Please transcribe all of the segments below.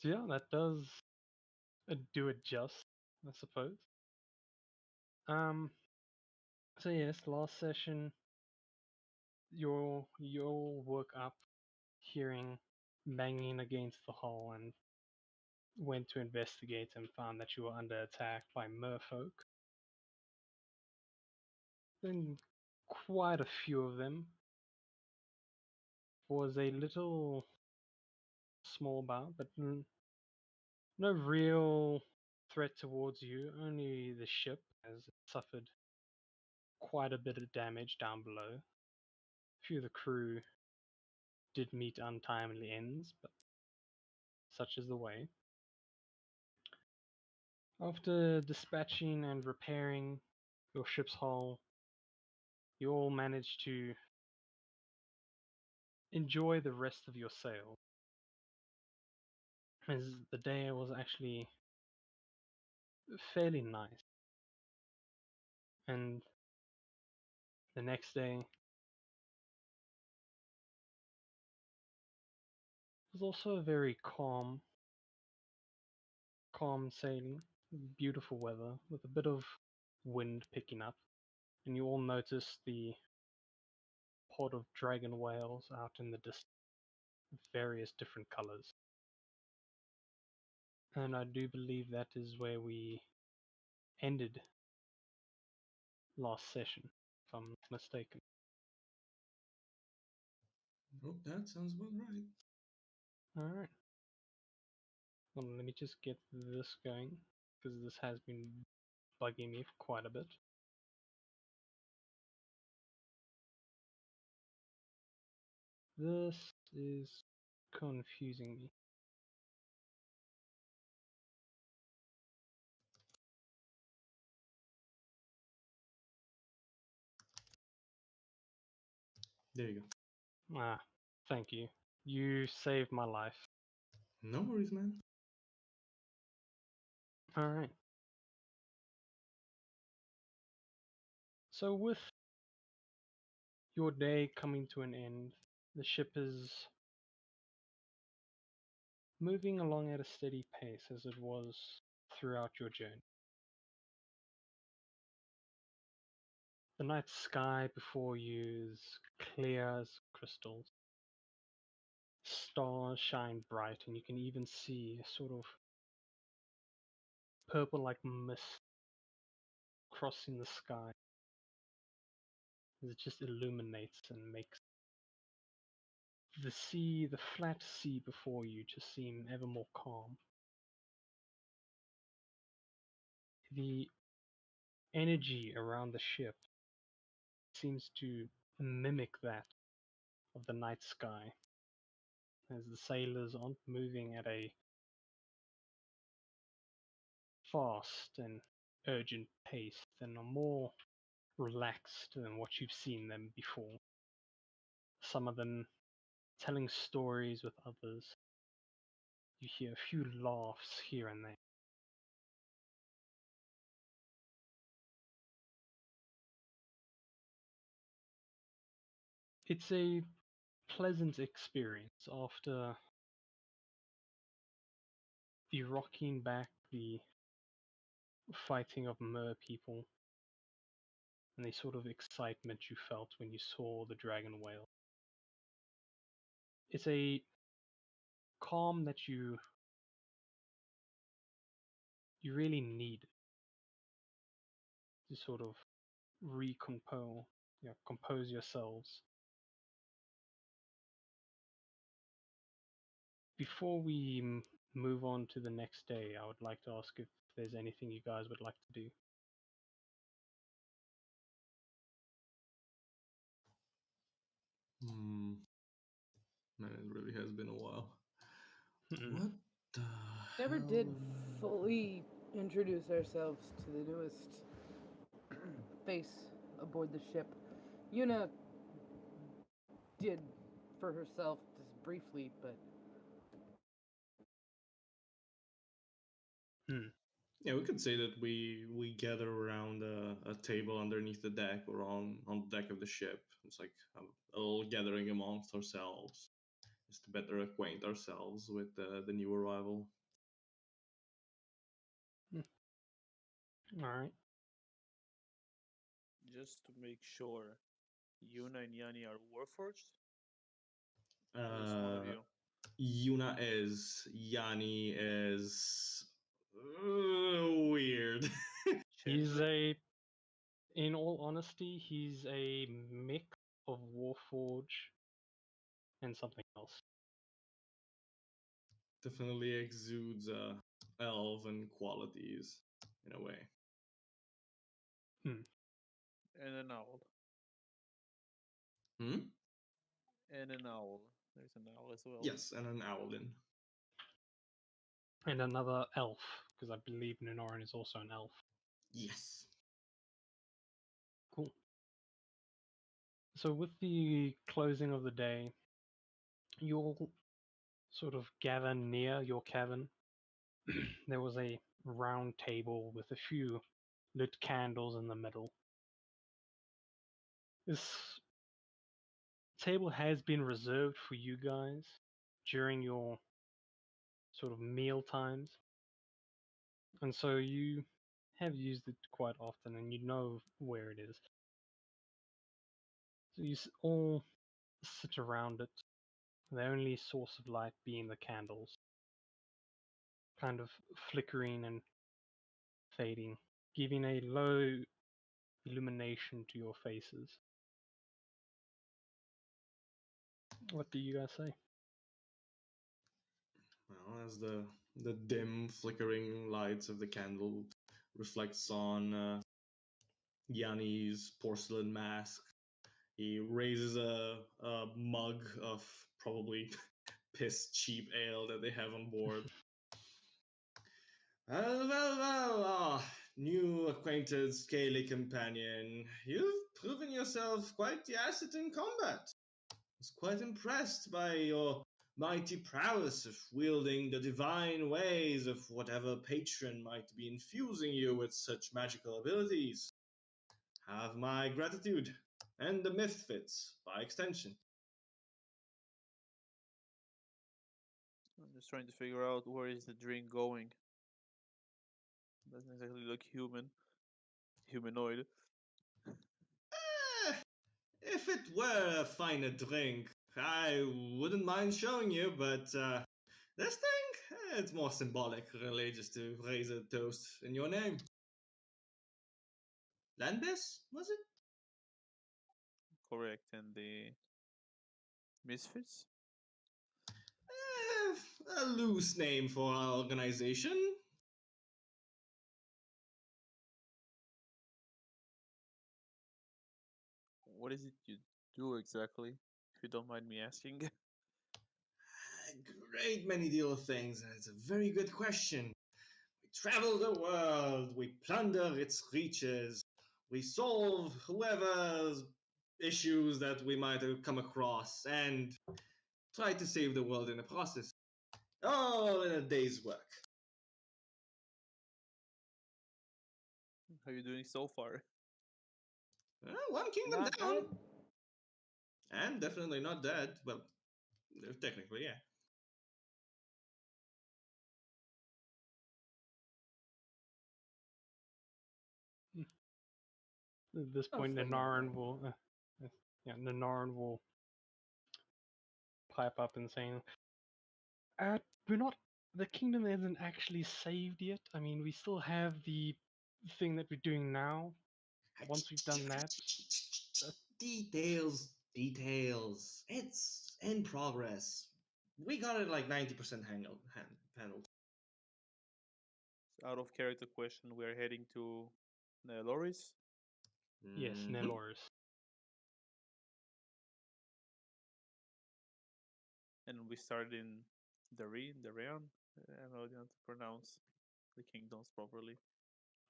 Yeah, that does do it just, I suppose. Um, so yes, last session, you all woke up hearing banging against the hull and went to investigate and found that you were under attack by merfolk. Then quite a few of them. Was a little small bout, but no real threat towards you. Only the ship has suffered quite a bit of damage down below. A few of the crew did meet untimely ends, but such is the way. After dispatching and repairing your ship's hull, you all managed to enjoy the rest of your sail, as the day was actually fairly nice. And the next day was also a very calm sailing, beautiful weather with a bit of wind picking up, and you all noticed the pod of dragon whales out in the distance, various different colors. And I do believe that is where we ended last session, if I'm not mistaken. Oh, that sounds about right. Alright. Well, let me just get this going, because this has been bugging me for quite a bit. This is confusing me. There you go. Ah, thank you. You saved my life. No worries, man. Alright. So, with your day coming to an end, the ship is moving along at a steady pace as it was throughout your journey. The night sky before you is clear as crystals. Stars shine bright, and you can even see a sort of purple like mist crossing the sky as it just illuminates and makes the flat sea before you, just seem ever more calm. The energy around the ship seems to mimic that of the night sky, as the sailors aren't moving at a fast and urgent pace, and are more relaxed than what you've seen them before. Some of them telling stories with others. You hear a few laughs here and there. It's a pleasant experience after the rocking back, the fighting of mer people, and the sort of excitement you felt when you saw the dragon whale. It's a calm that you really need to sort of compose yourselves. Before we move on to the next day, I would like to ask if there's anything you guys would like to do. Hmm. Man, it really has been a while. Mm-mm. What the Never did hell? fully introduce ourselves to the newest face aboard the ship. Yuna did for herself just briefly, but Hmm. Yeah, we could say that we gather around a table underneath the deck or on the deck of the ship. It's like a little gathering amongst ourselves, just better acquaint ourselves with the new arrival. All right. Just to make sure, Yuna and Yanni are Warforged? Or just one of you? Yuna is, Yanni is weird. He's in all honesty, he's a mix of Warforge and something else. Definitely exudes elven qualities in a way. And an owl. Hmm? And an owl. There's an owl as well. Yes, and an owlin. And another elf, because I believe Ninoran is also an elf. Yes. Cool. So with the closing of the day, you all sort of gather near your cabin. There was a round table with a few lit candles in the middle. This table has been reserved for you guys during your sort of meal times. And so you have used it quite often and you know where it is. So you all sit around it, the only source of light being the candles, kind of flickering and fading, giving a low illumination to your faces. What do you guys say? Well, as the dim, flickering lights of the candle reflects on Yanni's porcelain mask, he raises a mug of probably piss cheap ale that they have on board. Well, new acquainted scaly companion. You've proven yourself quite the asset in combat. I was quite impressed by your mighty prowess of wielding the divine ways of whatever patron might be infusing you with such magical abilities. Have my gratitude, and the Misfits by extension. I'm just trying to figure out where is the drink going. Doesn't exactly look humanoid. Eh, if it were a finer drink, I wouldn't mind showing you, but this thing, it's more symbolic, really, just to raise a toast in your name. Landbis, was it? Correct. And the Misfits? A loose name for our organization. What is it you do exactly? If you don't mind me asking. A great many deal of things. It's a very good question. We travel the world, we plunder its reaches, we solve whoever's issues that we might have come across, and try to save the world in the process. All in a day's work. How are you doing so far? One kingdom Not down. dead? And definitely not dead. Well, technically, yeah. At this point, Mostly not Nanaran dead. will, Nanaran will pipe up and saying, we're not. The kingdom isn't actually saved yet. I mean, we still have the thing that we're doing now. Once we've done that, Details. It's in progress. We got it like 90% handled. Out of character question, we are heading to Loris. yes, Mhm. Neloris. And we started in Darien. I don't know how to pronounce the kingdoms properly.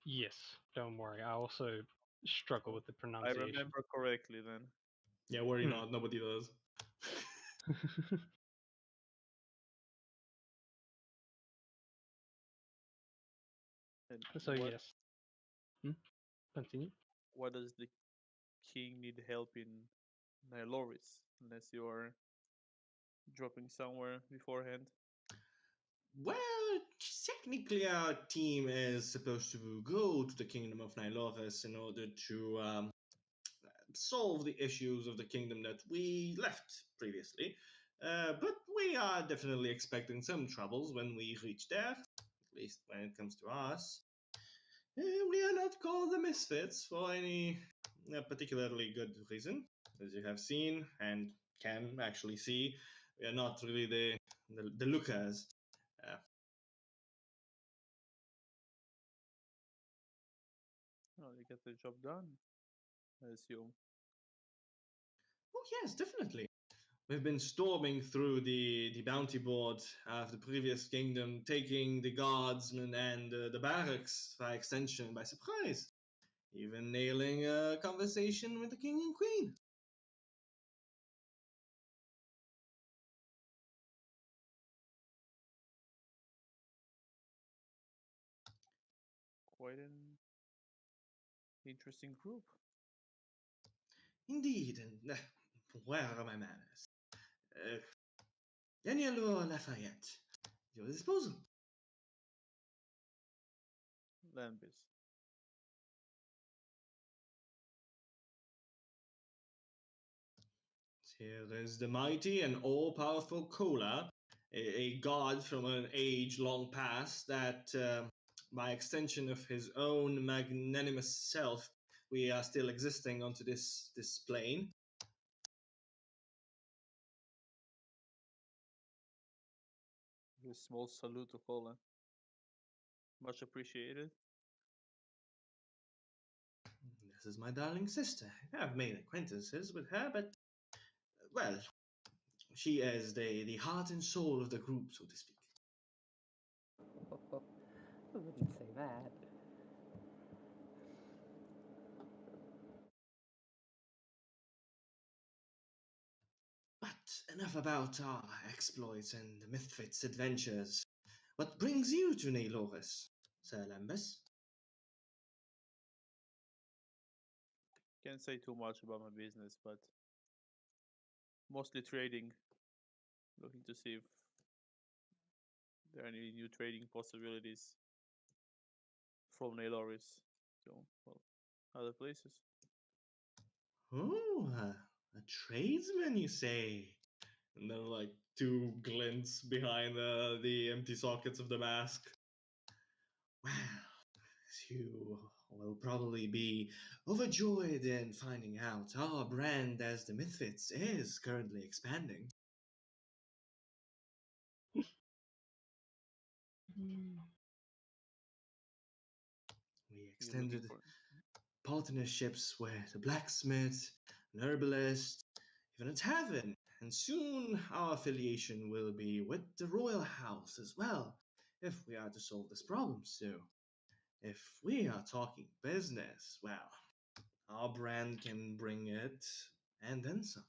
Yes, don't worry. I also struggle with the I pronunciation. remember correctly then. Yeah, worry not. Nobody does. And So what, yes. Continue. what does the king need help in Nyloris? Unless you are dropping somewhere beforehand? Well, technically, our team is supposed to go to the Kingdom of Nilothus in order to solve the issues of the kingdom that we left previously. But we are definitely expecting some troubles when we reach there, at least when it comes to us. We are not called the Misfits for any particularly good reason, as you have seen and can actually see. We are not really the lookers. Uh, Oh, they get the job done, I assume. oh yes, definitely. We've been storming through the bounty board of the previous kingdom, taking the guardsmen and the barracks by extension by surprise, even nailing a conversation with the king and queen. Quite an interesting group. Indeed, and where are my manners? Uh, Daniel Lafayette, at your disposal. Lambis. Here is the mighty and all-powerful Kola, a god from an age long past that, by extension of his own magnanimous self, we are still existing onto this plane. A small salute to Cola. Much appreciated. This is my darling sister. I've made acquaintances with her, but, well, she is the heart and soul of the group, so to speak. I wouldn't say that. But enough about our exploits and the Misfits' adventures. What brings you to Nailoris, Sir Lambus? Can't say too much about my business, but mostly trading. Looking to see if there are any new trading possibilities from Nailoris to, well, other places. Oh, a tradesman, you say? And there are like two glints behind the empty sockets of the mask. Well, you will probably be overjoyed in finding out our brand as the Misfits is currently expanding. We You're looking extended for partnerships with a blacksmith, an herbalist, even a tavern, and soon our affiliation will be with the royal house as well, if we are to solve this problem soon. If we are talking business, well, our brand can bring it and then some.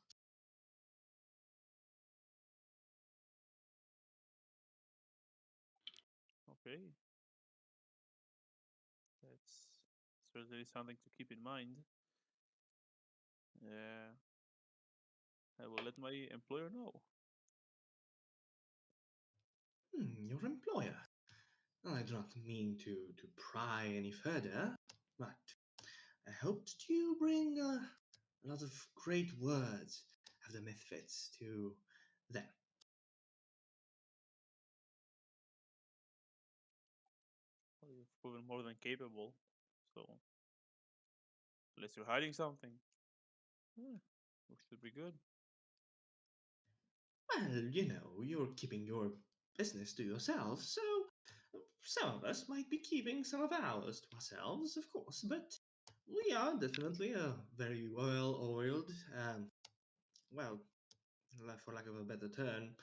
okay. That's certainly something to keep in mind. Uh, I will let my employer know. Your employer. I do not mean to pry any further, but I hoped you bring a lot of great words of the Misfits to them. Well, you've proven more than capable. So, unless you're hiding something, yeah, we should be good. Well, you're keeping your business to yourself, so some of us might be keeping some of ours to ourselves, of course, but we are definitely a very well oiled, well, for lack of a better term,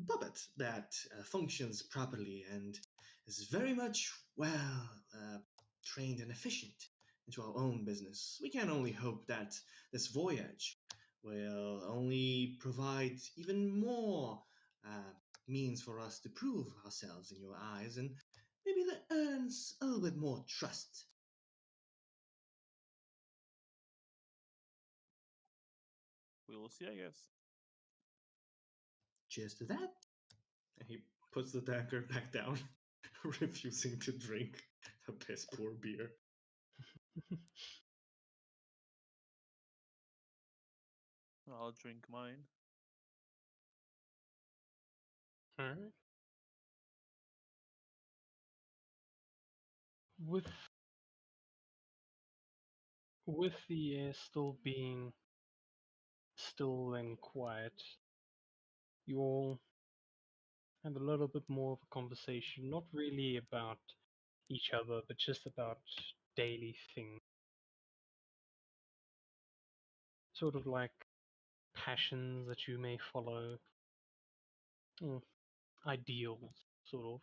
puppet that functions properly and is very much well trained and efficient into our own business. We can only hope that this voyage will only provide even more uh, means for us to prove ourselves in your eyes and maybe that earns a little bit more trust. We will see, I guess. Cheers to that. And he puts the dagger back down, refusing to drink the piss poor beer. I'll drink mine. Alright. With the air still being still and quiet, you all have a little bit more of a conversation, not really about each other, but just about daily things. Sort of like passions that you may follow, ideals, sort of,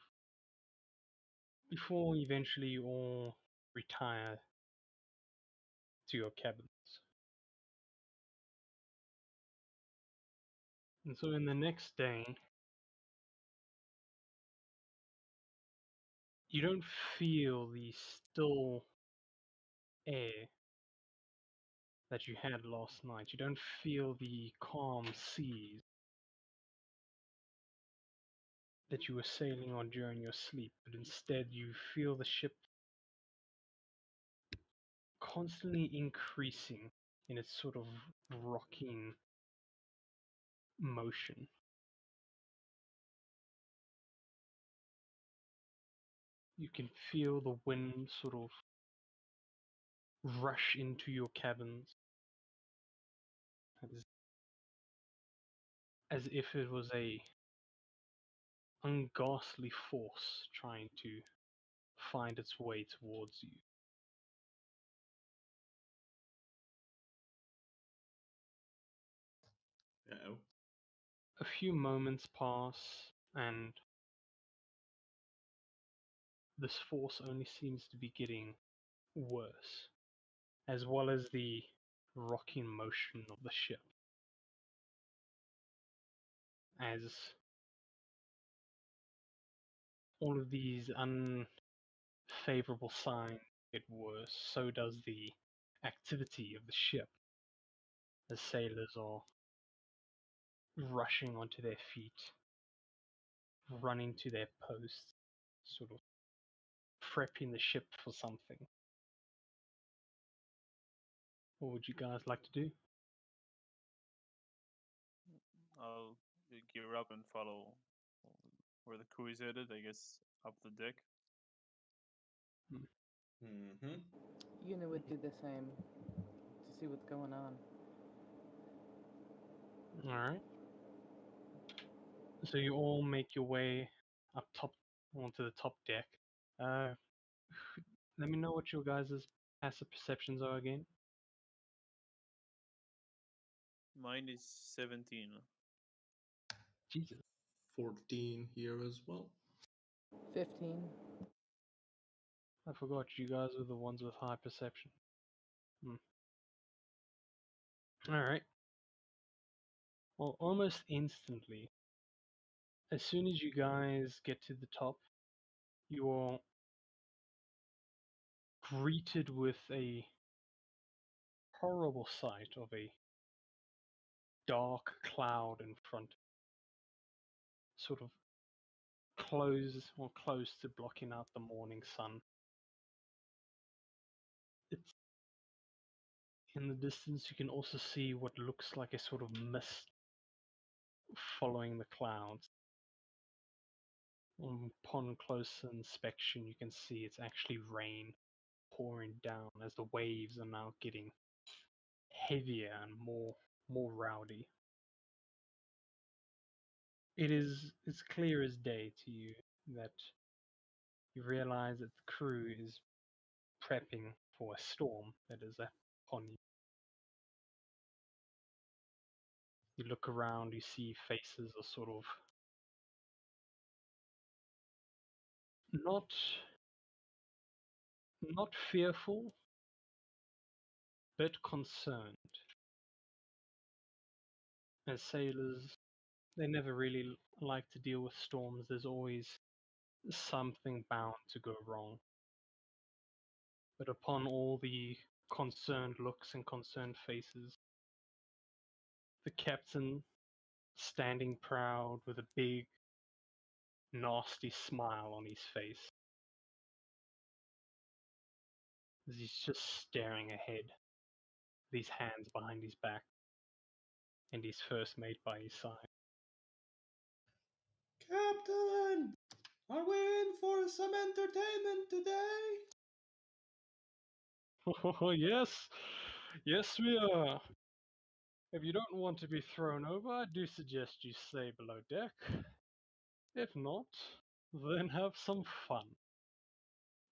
before eventually you all retire to your cabins. And so in the next day, you don't feel the still air that you had last night. You don't feel the calm seas that you were sailing on during your sleep, but instead you feel the ship constantly increasing in its sort of rocking motion. You can feel the wind sort of rush into your cabins as if it was a unghastly force trying to find its way towards you. Uh-oh. A few moments pass, and this force only seems to be getting worse, as well as the rocking motion of the ship. As all of these unfavorable signs get worse, so does the activity of the ship, as sailors are rushing onto their feet, running to their posts, sort of prepping the ship for something. What would you guys like to do? I'll gear up and follow where the crew is headed, I guess, up the deck. Mm-hmm. Una would do the same to see what's going on. Alright. So you all make your way up top onto the top deck. Let me know what your guys' passive perceptions are again. Mine is 17. Jesus. 14 here as well. 15. I forgot you guys were the ones with high perception. Alright. Well, almost instantly, as soon as you guys get to the top, you are greeted with a horrible sight of a dark cloud in front, sort of close to blocking out the morning sun. It's in the distance. You can also see what looks like a sort of mist following the clouds. Upon closer inspection, you can see it's actually rain pouring down as the waves are now getting heavier and more rowdy. It's clear as day to you that you realize that the crew is prepping for a storm that is upon you. You look around, you see faces are sort of not fearful, but concerned. As sailors, they never really like to deal with storms. There's always something bound to go wrong. But upon all the concerned looks and concerned faces, the captain standing proud with a big, nasty smile on his face. As he's just staring ahead, these hands behind his back, and his first mate by his side. Captain, are we in for some entertainment today? Oh, yes, yes, we are. If you don't want to be thrown over, I do suggest you stay below deck. If not, then have some fun.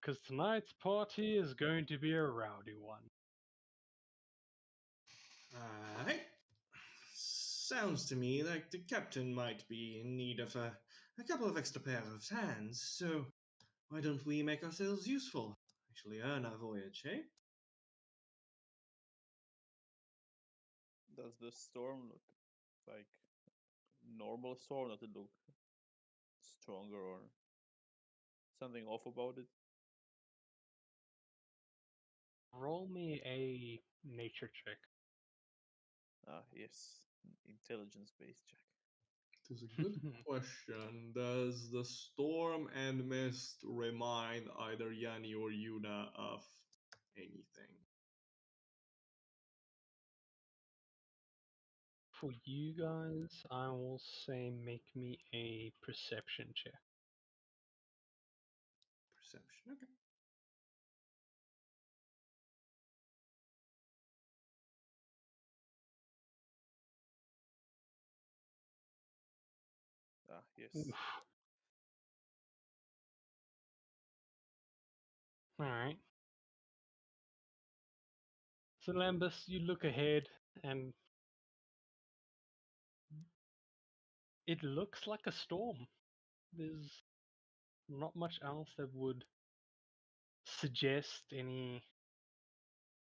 Because tonight's party is going to be a rowdy one. Alright. Sounds to me like the captain might be in need of a couple of extra pair of hands, so why don't we make ourselves useful? Actually earn our voyage, eh? Does the storm look like normal storm? Does it look stronger or something off about it? Roll me a nature check. Ah, yes. Intelligence-based check. It is a good question. Does the storm and mist remind either Yanni or Yuna of anything? For you guys, I will say make me a perception check. Perception, okay. Ah, yes. Oof. Alright. So Lambus, you look ahead and it looks like a storm. There's not much else that would suggest any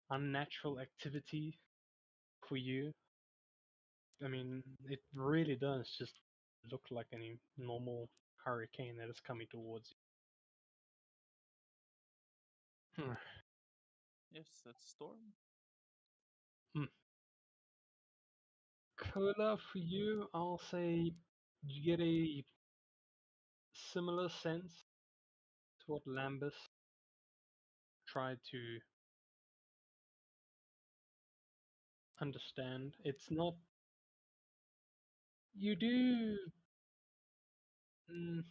unnatural activity for you. I mean, it really does just look like any normal hurricane that is coming towards you. Yes, that's storm. Cola, for you, I'll say you get a similar sense to what Lambus tried to understand. It's not. You do. Mm,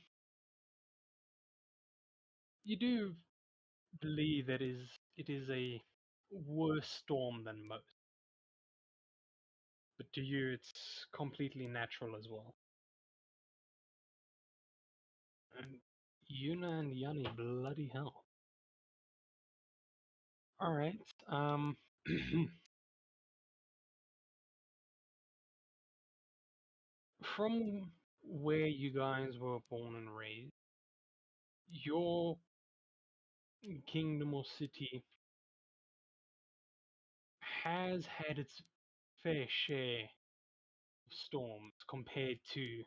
you do believe that it is a worse storm than most. But to you, it's completely natural as well. And Yuna and Yanni, bloody hell. Alright, from where you guys were born and raised, your kingdom or city has had its fair share of storms compared to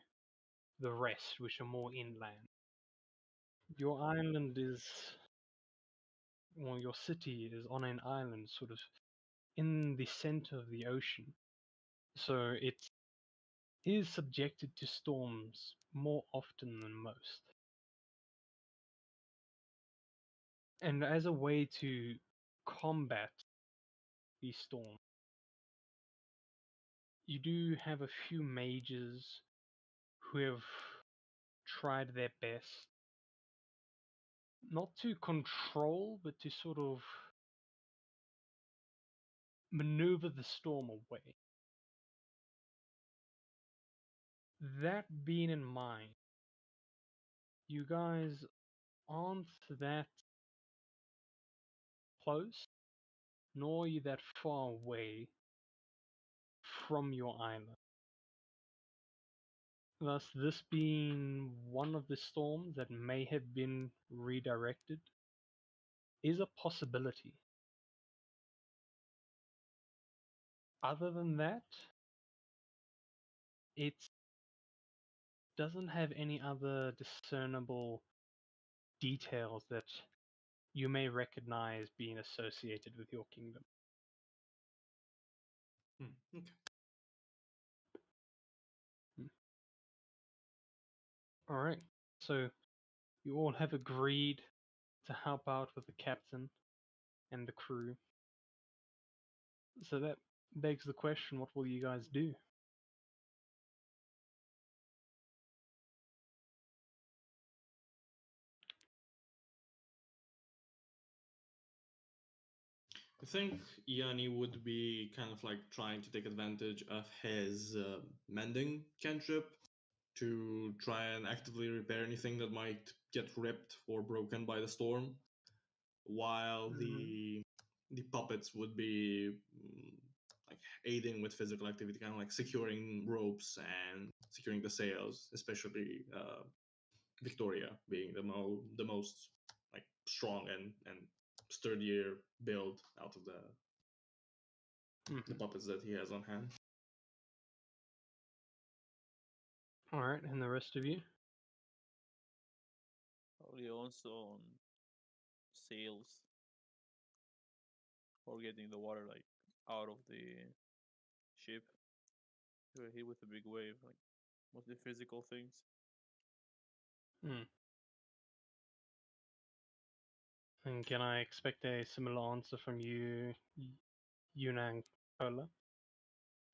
the rest, which are more inland. Your island is, well, your city is on an island, sort of in the center of the ocean. So it is subjected to storms more often than most. And as a way to combat these storms, you do have a few mages who have tried their best not to control, but to sort of maneuver the storm away. That being in mind, you guys aren't that close, nor are you that far away from your island. Thus, this being one of the storms that may have been redirected is a possibility. Other than that, it doesn't have any other discernible details that you may recognize being associated with your kingdom. Okay. All right. So you all have agreed to help out with the captain and the crew. So that begs the question, what will you guys do? I think Yanni would be kind of like trying to take advantage of his mending cantrip to try and actively repair anything that might get ripped or broken by the storm, while the puppets would be like aiding with physical activity, kind of like securing ropes and securing the sails, especially Victoria being the most like strong and sturdier build out of the puppets that he has on hand. All right, and the rest of you? Probably also on sails or getting the water like out of the ship. We're hit with a big wave, like mostly physical things. Hmm. And can I expect a similar answer from you, Yuna and Cola?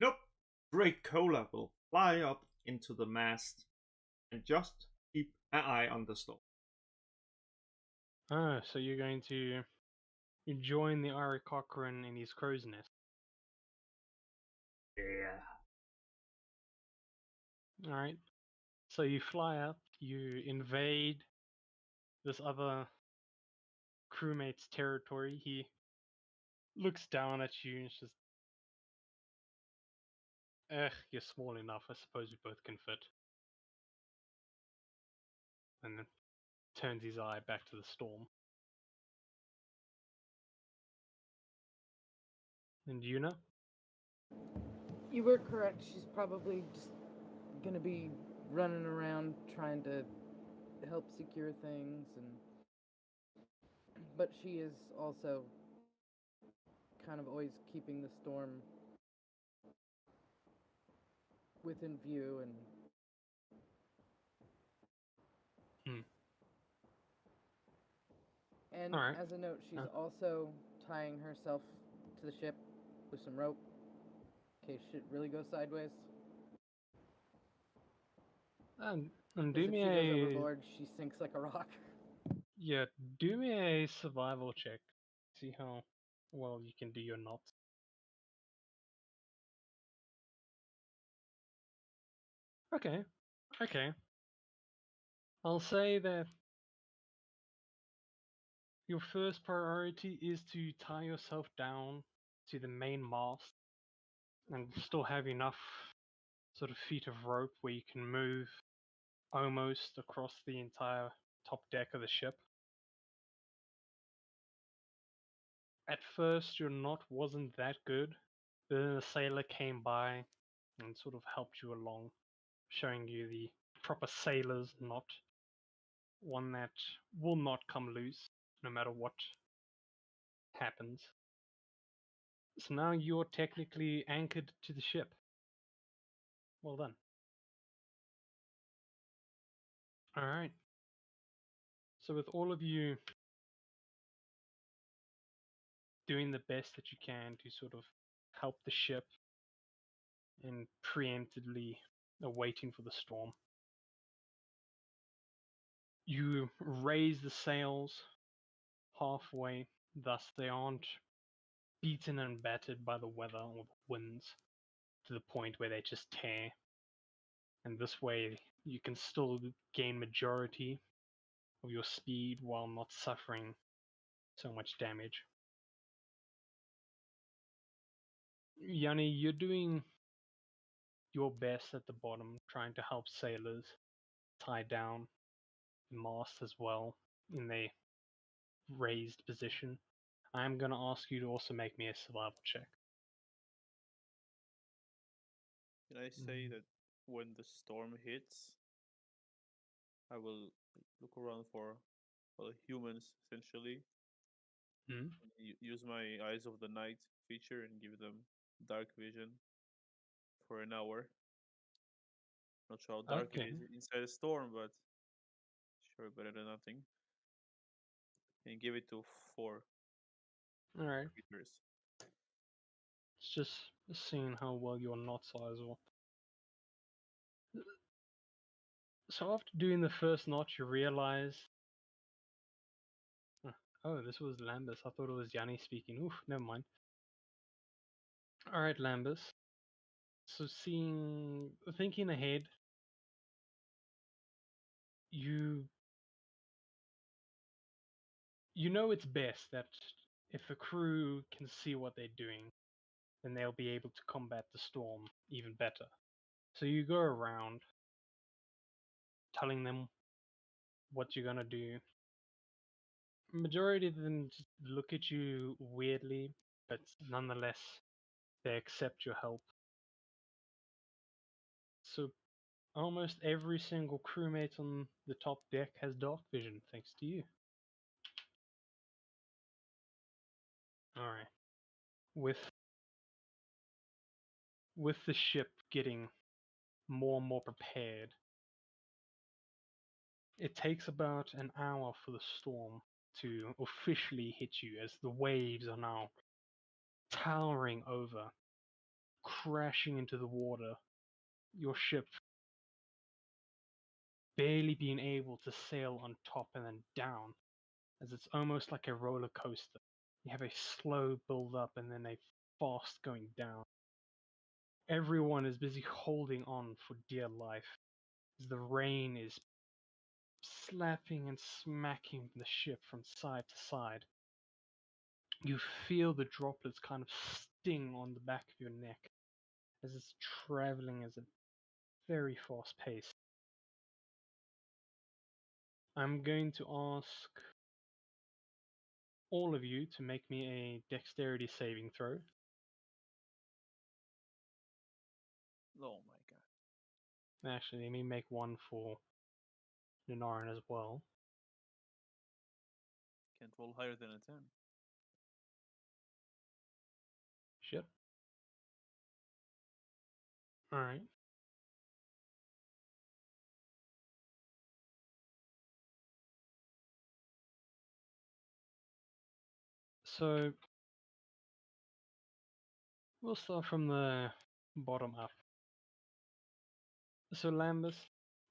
Nope. Great Cola will fly up into the mast and just keep an eye on the storm. Ah, so you're going to join the Ari Cochrane in his crow's nest. Yeah. All right. So you fly up, you invade this other crewmate's territory. He looks down at you and says, you're small enough. I suppose we both can fit. And then turns his eye back to the storm. And Yuna? You were correct. She's probably just gonna be running around trying to help secure things, but she is also kind of always keeping the storm within view and and All right. as a note, she's also tying herself to the ship with some rope in case shit really goes sideways. And 'Cause do if me she goes a overboard, she sinks like a rock. yeah, do me a survival check. See how well you can do your knots. Okay. Okay. I'll say that your first priority is to tie yourself down to the main mast and still have enough sort of feet of rope where you can move almost across the entire top deck of the ship. At first, your knot wasn't that good, but then a sailor came by and sort of helped you along, showing you the proper sailor's knot, one that will not come loose no matter what happens. So now you're technically anchored to the ship. Well done. Alright. So with all of you doing the best that you can to sort of help the ship and preemptively waiting for the storm, you raise the sails halfway, thus they aren't beaten and battered by the weather or the winds to the point where they just tear. And this way you can still gain majority of your speed while not suffering so much damage. Yanni, you're doing your best at the bottom, trying to help sailors tie down the mast as well in a raised position. I'm going to ask you to also make me a survival check. Can I say that when the storm hits, I will look around for well, humans essentially. Use my Eyes of the Night feature and give them dark vision for an hour. Not sure how dark it is inside a storm, but Sure, better than nothing. And give it to 4 All right. meters. It's just seeing how well your knots are as well. So after doing the first knot, you realize. Oh, this was Lambus. I thought it was Yanni speaking. Oof, never mind. All right, Lambus. So thinking ahead, you know it's best that if the crew can see what they're doing, then they'll be able to combat the storm even better. So you go around telling them what you're gonna do. Majority of them just look at you weirdly, but nonetheless, they accept your help. So almost every single crewmate on the top deck has dark vision, thanks to you. Alright. With the ship getting more and more prepared, it takes about an hour for the storm to officially hit you as the waves are now towering over, crashing into the water. Your ship barely being able to sail on top and then down, as it's almost like a roller coaster. You have a slow build up and then a fast going down. Everyone is busy holding on for dear life as the rain is slapping and smacking the ship from side to side. You feel the droplets kind of sting on the back of your neck as it's traveling at a very fast pace. I'm going to ask all of you to make me a dexterity saving throw. Oh my god. Actually, let me make one for Nunaran as well. Can't roll higher than a 10. Shit. Alright. So, we'll start from the bottom up. So, Lambus,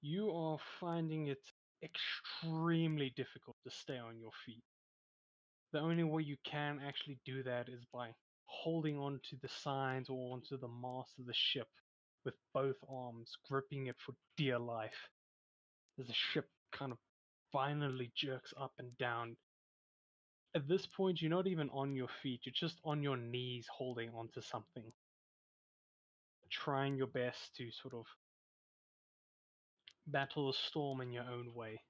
you are finding it extremely difficult to stay on your feet. The only way you can actually do that is by holding onto the signs or onto the mast of the ship with both arms, gripping it for dear life. As the ship kind of finally jerks up and down. At this point, you're not even on your feet, you're just on your knees holding onto something. Trying your best to sort of battle the storm in your own way.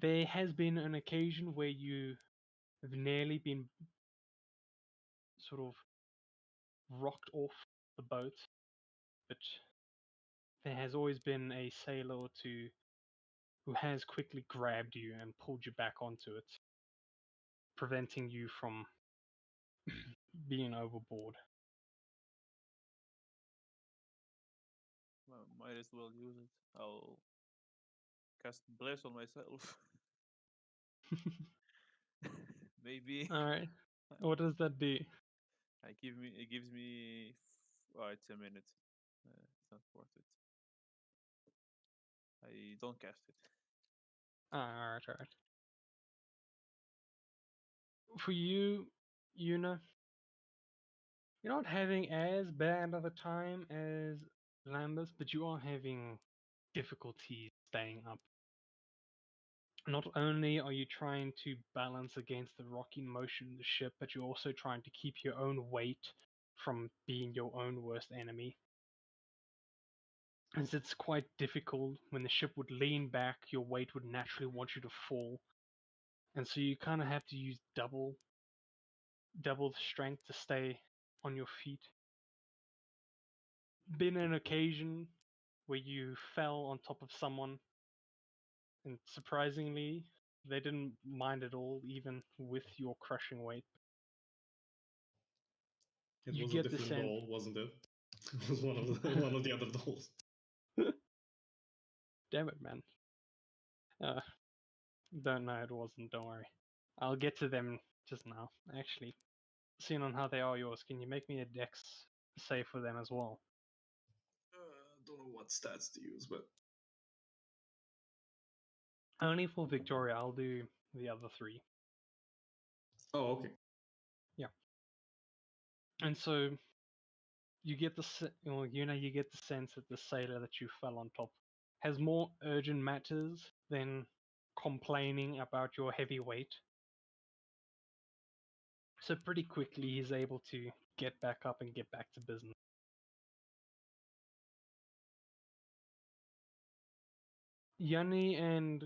There has been an occasion where you have nearly been sort of rocked off the boat, but there has always been a sailor or two who has quickly grabbed you and pulled you back onto it, preventing you from being overboard. Well, might as well use it. I'll cast Bless on myself. Maybe. Alright. What does that do? It gives me. It's a minute. It's not worth it. I don't cast it. Alright. For you, Yuna, you're not having as bad of a time as Lambus, but you are having difficulty staying up. Not only are you trying to balance against the rocking motion of the ship, but you're also trying to keep your own weight from being your own worst enemy. As it's quite difficult when the ship would lean back, your weight would naturally want you to fall. And so you kind of have to use double the strength to stay on your feet. Been an occasion where you fell on top of someone, and surprisingly, they didn't mind at all, even with your crushing weight. It You was a get the different sense. doll, wasn't it? It was one of the other dolls. Damn it, man. Uh, don't know, it wasn't, don't worry. I'll get to them just now, actually. Seeing on how they are yours, can you make me a dex save for them as well? Don't know what stats to use, but Only for Victoria, I'll do the other 3. oh, okay. Yeah. And so you get you get the sense that the sailor that you fell on top has more urgent matters than complaining about your heavy weight. So pretty quickly he's able to get back up and get back to business. Yanni and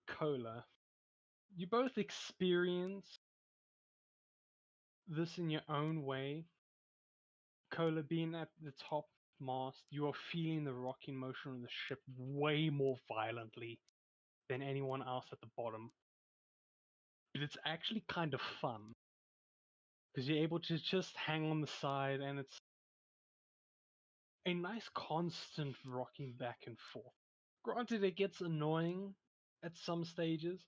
Kola, you both experience this in your own way. Kola, being at the top mast, you are feeling the rocking motion of the ship way more violently than anyone else at the bottom. But it's actually kind of fun because you're able to just hang on the side and it's a nice constant rocking back and forth. Granted, it gets annoying at some stages,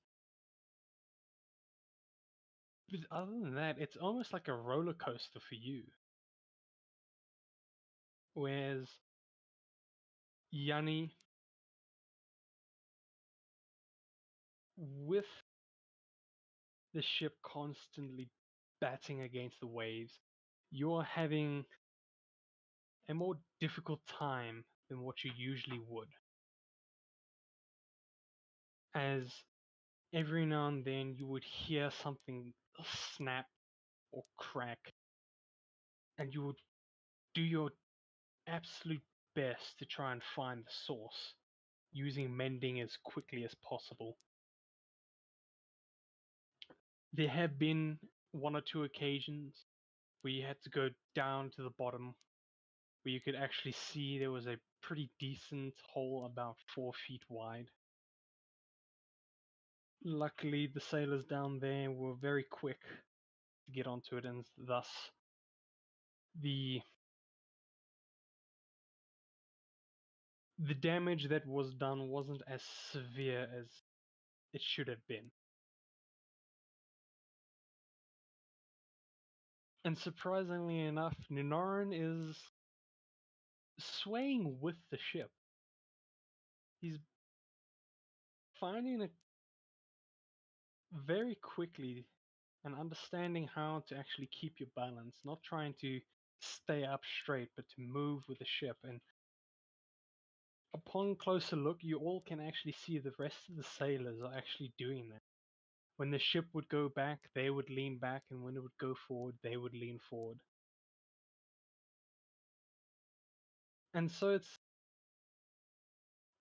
but other than that, it's almost like a roller coaster for you. Whereas Yanni, with the ship constantly batting against the waves, you're having a more difficult time than what you usually would. As every now and then you would hear something snap or crack, and you would do your absolute best to try and find the source, using mending as quickly as possible. There have been 1 or 2 occasions where you had to go down to the bottom, where you could actually see there was a pretty decent hole about 4 feet wide. Luckily, the sailors down there were very quick to get onto it, and thus the damage that was done wasn't as severe as it should have been. And surprisingly enough, Ninoran is swaying with the ship. He's finding it very quickly and understanding how to actually keep your balance, not trying to stay up straight, but to move with the ship. And upon closer look, you all can actually see the rest of the sailors are actually doing that. When the ship would go back, they would lean back, and when it would go forward, they would lean forward. And so it's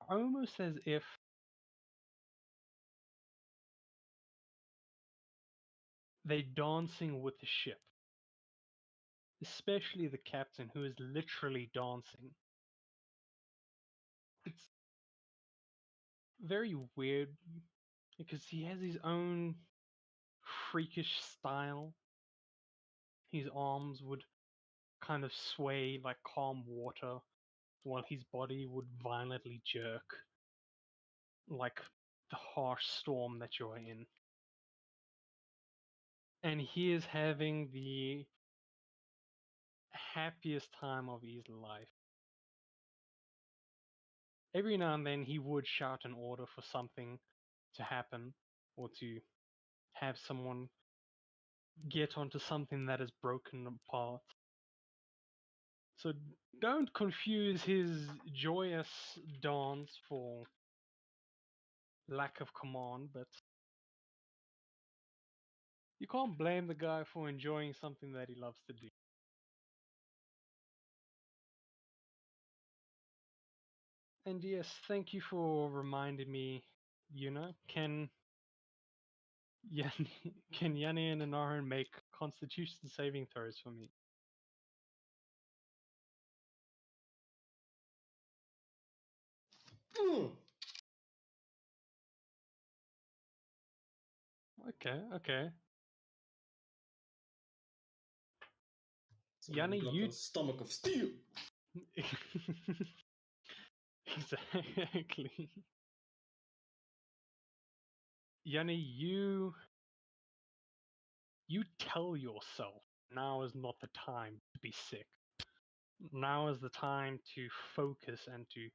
almost as if they're dancing with the ship. Especially the captain, who is literally dancing. It's very weird because he has his own freakish style. His arms would kind of sway like calm water, while his body would violently jerk like the harsh storm that you're in. And he is having the happiest time of his life. Every now and then he would shout an order for something to happen, or to have someone get onto something that is broken apart. So don't confuse his joyous dance for lack of command, but you can't blame the guy for enjoying something that he loves to do. And yes, thank you for reminding me, can Yanni, can Yanni and Anaran make constitution saving throws for me? Okay. Someone Yanni, got you a stomach of steel. exactly. Yanni, you tell yourself now is not the time to be sick. Now is the time to focus and to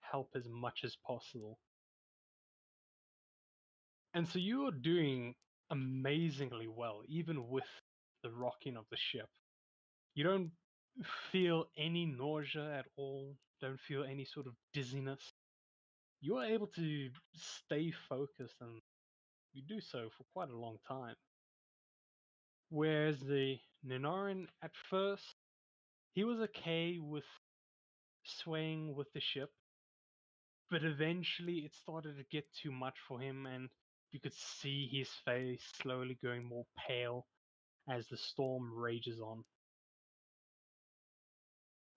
help as much as possible. And so you are doing amazingly well, even with the rocking of the ship. You don't feel any nausea at all, don't feel any sort of dizziness. You are able to stay focused, and you do so for quite a long time. Whereas the Ninoran, at first, he was okay with swaying with the ship, but eventually it started to get too much for him, and you could see his face slowly going more pale as the storm rages on.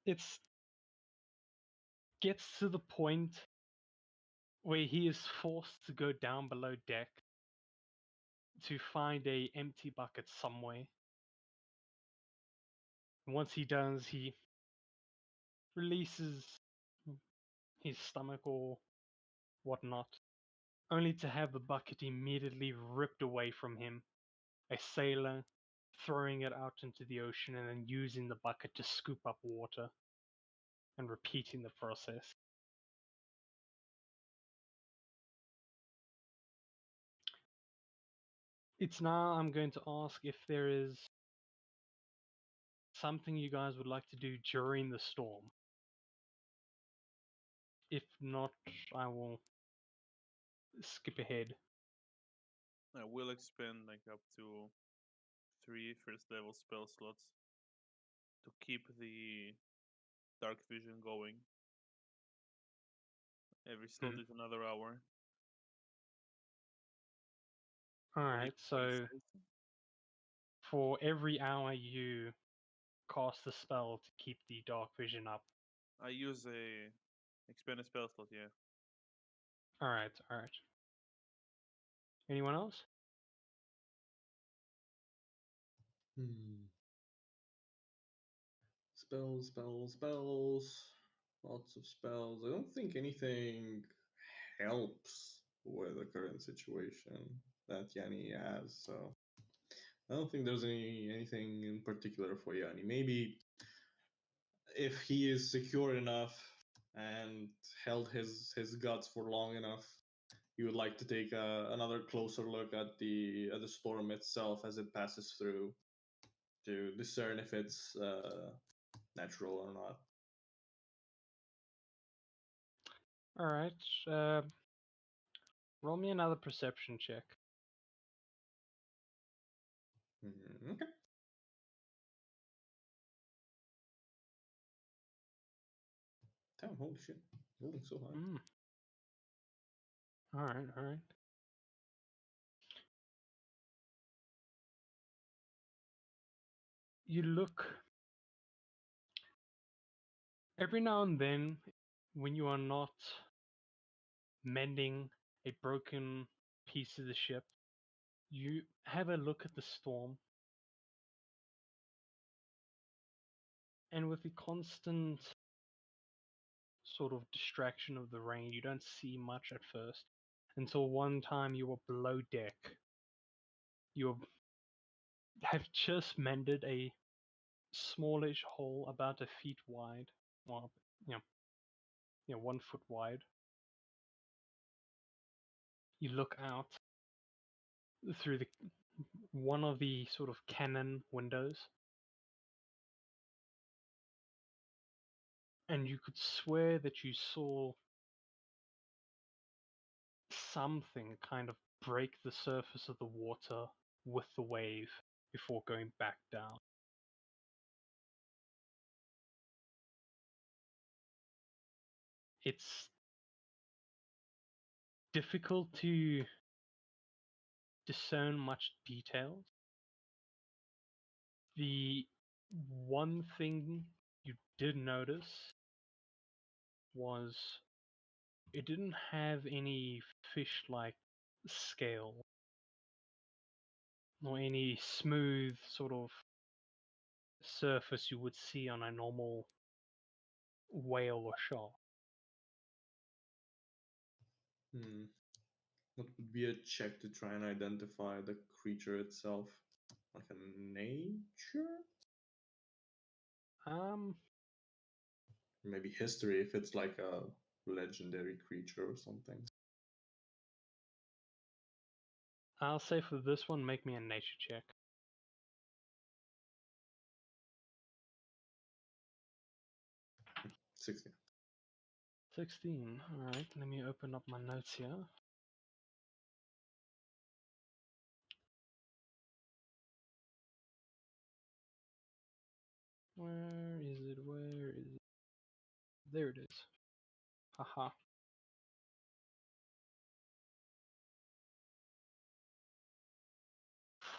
It gets to the point where he is forced to go down below deck to find a empty bucket somewhere. And once he does, he releases his stomach or whatnot, only to have the bucket immediately ripped away from him. A sailor throwing it out into the ocean and then using the bucket to scoop up water and repeating the process. It's now I'm going to ask if there is something you guys would like to do during the storm. If not, I will skip ahead. I will expend like up to 3 first level spell slots to keep the dark vision going. Every slot is another hour. Alright, so for every hour you cast a spell to keep the dark vision up. I use a expended spell slot, yeah. Alright. Anyone else? Spells. Lots of spells. I don't think anything helps with the current situation that Yanni has, so I don't think there's anything in particular for Yanni. Maybe if he is secure enough and held his guts for long enough, you would like to take another closer look at the storm itself as it passes through to discern if it's natural or not. Alright, roll me another perception check. Okay. Damn, holy shit. Rolling so high. Alright. You look. Every now and then, when you are not mending a broken piece of the ship, you have a look at the storm. And with the constant sort of distraction of the rain, you don't see much at first. Until one time you were below deck. You have just mended a smallish hole about a feet wide. Well, 1 foot wide. You look out through one of the sort of cannon windows, and you could swear that you saw something kind of break the surface of the water with the wave before going back down. It's difficult to discern much details. The one thing you did notice was it didn't have any fish-like scale or any smooth sort of surface you would see on a normal whale or shark. What would be a check to try and identify the creature itself, like a nature, maybe history if it's like a legendary creature or something. I'll say for this one, make me a nature check. 16. 16. Alright, let me open up my notes here. Where is it? Where is it? There it is. Haha.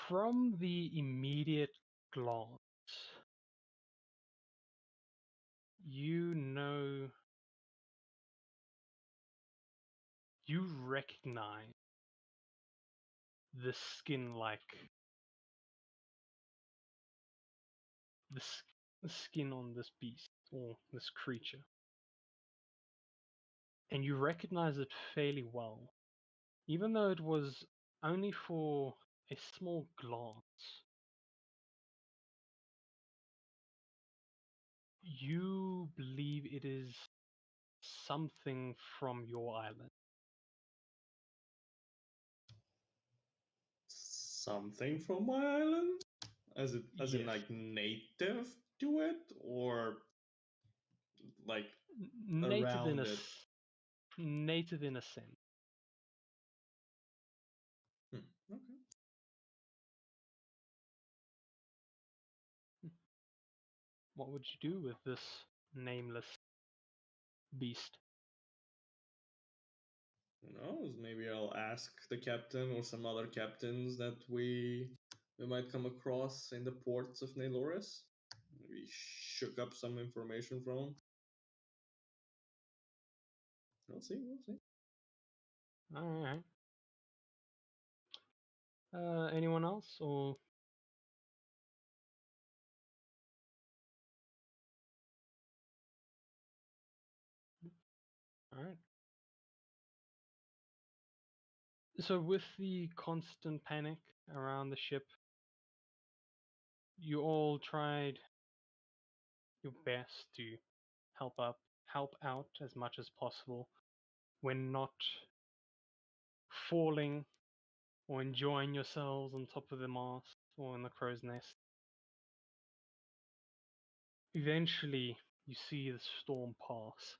From the immediate glance, you know, you recognize the skin-like, the skin on this beast or this creature, and you recognize it fairly well, even though it was only for a small glance. You believe it is something from your island. Something from my island? As in Yes. like native to it, or like Native in around a it? native in a sense. Okay. What would you do with this nameless beast? Who knows? Maybe I'll ask the captain or some other captains that we might come across in the ports of Naloris. Maybe shook up some information from them. We'll see. We'll see. All right. Anyone else, or all right? So with the constant panic around the ship, you all tried your best to help out as much as possible when not falling or enjoying yourselves on top of the mast or in the crow's nest. Eventually, you see the storm pass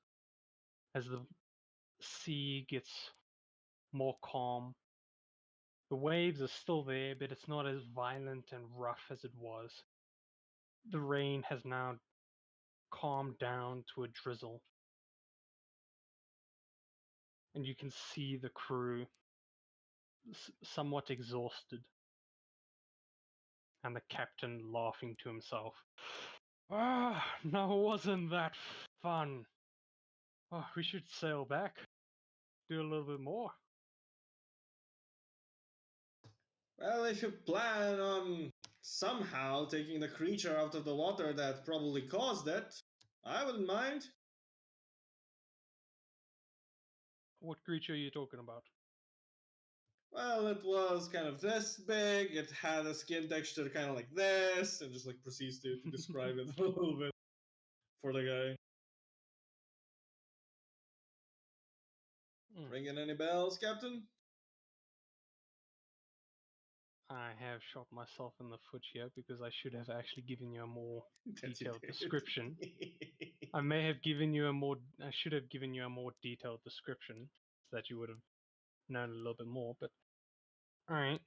as the sea gets more calm. The waves are still there, but it's not as violent and rough as it was. The rain has now calmed down to a drizzle, and you can see the crew somewhat exhausted, and the captain laughing to himself. Ah, no, wasn't that fun? Oh, we should sail back, do a little bit more. Well, if you plan on somehow taking the creature out of the water that probably caused it, I wouldn't mind. What creature are you talking about? Well, it was kind of this big, it had a skin texture kind of like this, and just like proceeds to describe it a little bit for the guy. Ringing any bells, Captain? I have shot myself in the foot here because I should have actually given you a more detailed description. I should have given you a more detailed description so that you would have known a little bit more, but alright.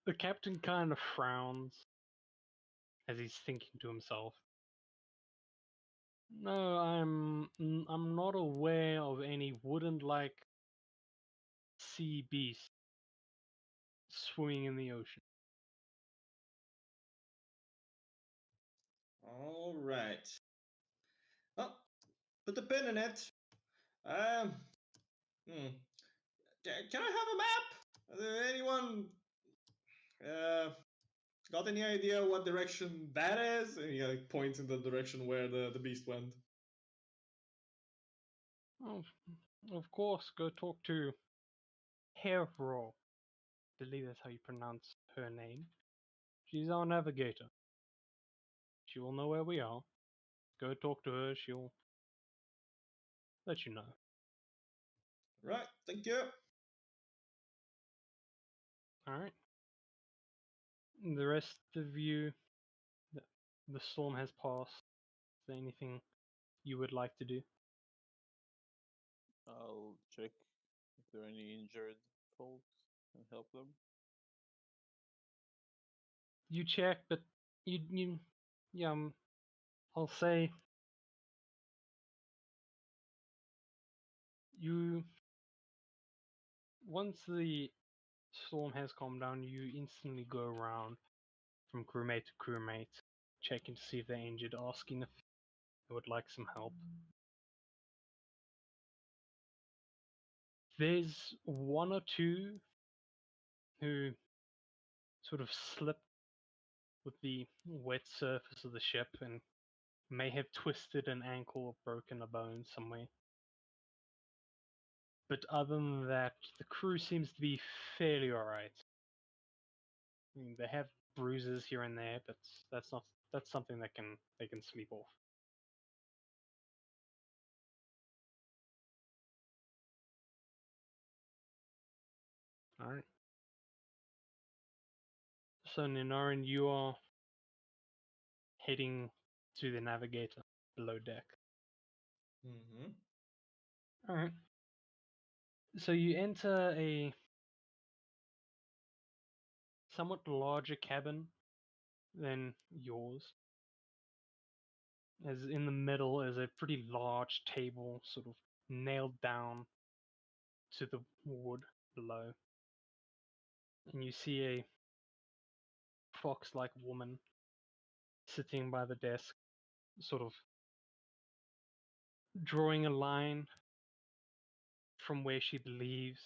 The captain kind of frowns as he's thinking to himself. No, I'm not aware of any wooden-like sea beast swimming in the ocean. All right. Well, put the pin in it. Um, Can I have a map? Anyone got any idea what direction that is? And he like points in the direction where the beast went. Oh, of course, go talk to Hero. I believe that's how you pronounce her name. She's our navigator. She will know where we are. Go talk to her, she'll let you know. Right, thank you. Alright. The rest of you, the storm has passed. Is there anything you would like to do? I'll check if there are any injured folks and help them. You check, but yeah, I'll say you, once the storm has calmed down, you instantly go around from crewmate to crewmate, checking to see if they're injured, asking if they would like some help. There's one or two who sort of slip with the wet surface of the ship and may have twisted an ankle or broken a bone somewhere. But other than that, the crew seems to be fairly alright. I mean, they have bruises here and there, but that's something that they can sleep off. Alright. So Ninoran, you are heading to the navigator below deck. Mm-hmm. Alright. So you enter a somewhat larger cabin than yours. As in the middle is a pretty large table, sort of nailed down to the wood below. And you see a fox-like woman sitting by the desk, sort of drawing a line from where she believes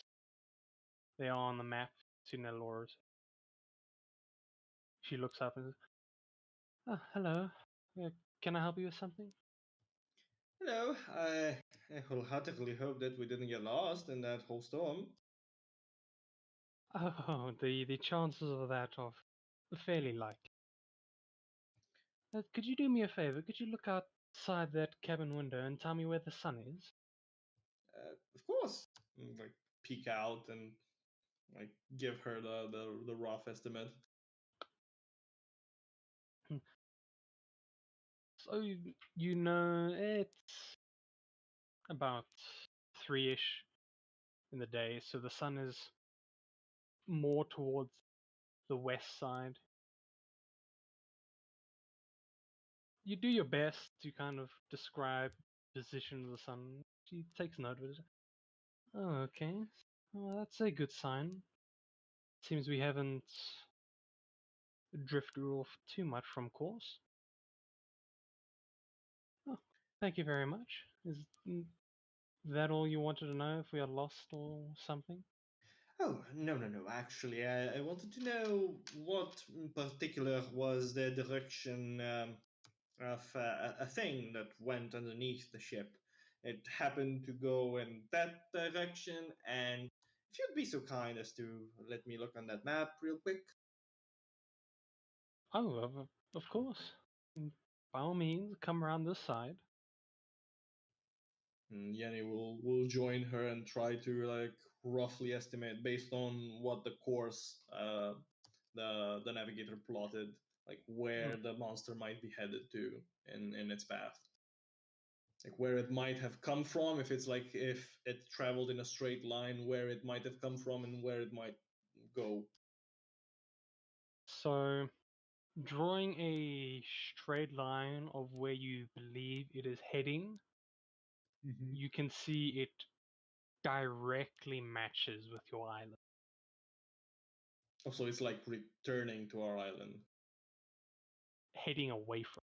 they are on the map to Nelora's. She looks up and says, "Oh, hello. Can I help you with something?" Hello, I wholeheartedly hope that we didn't get lost in that whole storm. Oh, the chances of that are fairly likely. Could you do me a favor? Could you look outside that cabin window and tell me where the sun is? Of course. Like peek out and like give her the rough estimate. So you know it's about 3-ish in the day, so the sun is more towards the west side. You do your best to kind of describe the position of the sun. She takes note of it. Oh, okay. Well, that's a good sign. Seems we haven't drifted off too much from course. Oh, thank you very much. Is that all you wanted to know, if we are lost or something? Oh, no, no, no. Actually, I wanted to know what in particular was the direction of a thing that went underneath the ship. It happened to go in that direction, and if you'd be so kind as to let me look on that map real quick. Oh, of course. By all means, come around this side. Yenny will join her and try to like roughly estimate based on what the course the navigator plotted, like where the monster might be headed to in its path, like where it might have come from, if it's like if it traveled in a straight line, where it might have come from and where it might go. So, drawing a straight line of where you believe it is heading, you can see it directly matches with your island. Oh, so it's like returning to our island. Heading away from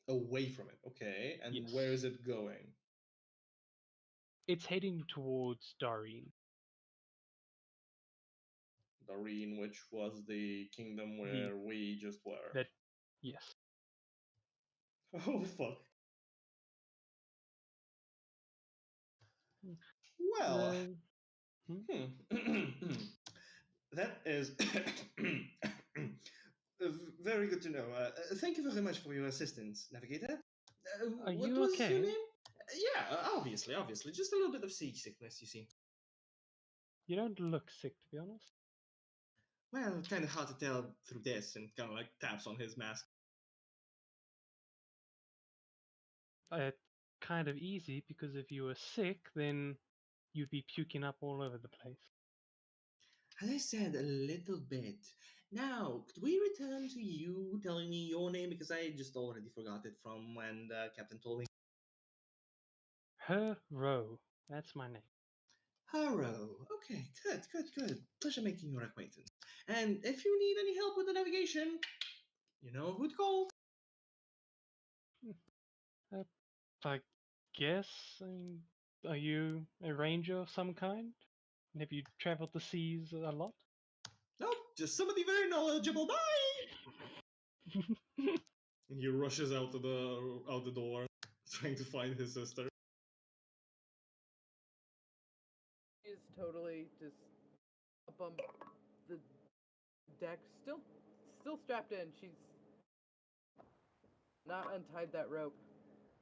Away from it, okay. And Yes. where is it going? It's heading towards Dareen. Dareen, which was the kingdom where we just were. That, yes. Oh fuck. Well, The that is very good to know. Thank you very much for your assistance, Navigator. Are What you was your okay? name? Yeah, obviously. Just a little bit of seasickness, you see. You don't look sick, to be honest. Well, kind of hard to tell through this, and kind of like taps on his mask. Kind of easy because if you were sick, then you'd be puking up all over the place. As I said, a little bit. Now, could we return to you telling me your name because I just already forgot it from when the captain told me. Her Row. That's my name. Haro. Okay, good. Pleasure making your acquaintance. And if you need any help with the navigation, you know who to call. I guess. I mean, are you a ranger of some kind? Have you traveled the seas a lot? Nope, just somebody very knowledgeable. Bye. He rushes out the door, trying to find his sister. She's totally just up on the deck, still strapped in. She's not untied that rope.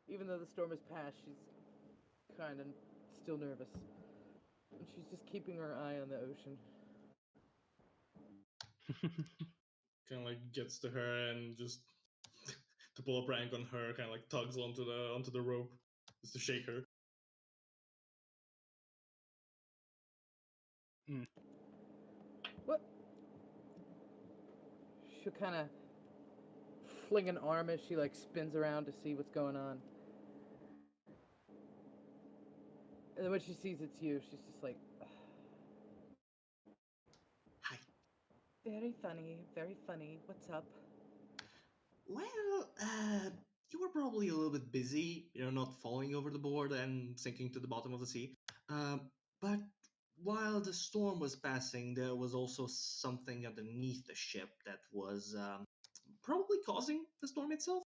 Even though the storm has passed, she's kind of still nervous. And she's just keeping her eye on the ocean. Kind of like gets to her and just to pull a prank on her, kind of like tugs onto the rope just to shake her. What? She'll kind of fling an arm as she like spins around to see what's going on. And then when she sees it's you, she's just like, Hi. very funny. What's up? Well, you were probably a little bit busy, not falling over the board and sinking to the bottom of the sea. But while the storm was passing, there was also something underneath the ship that was probably causing the storm itself.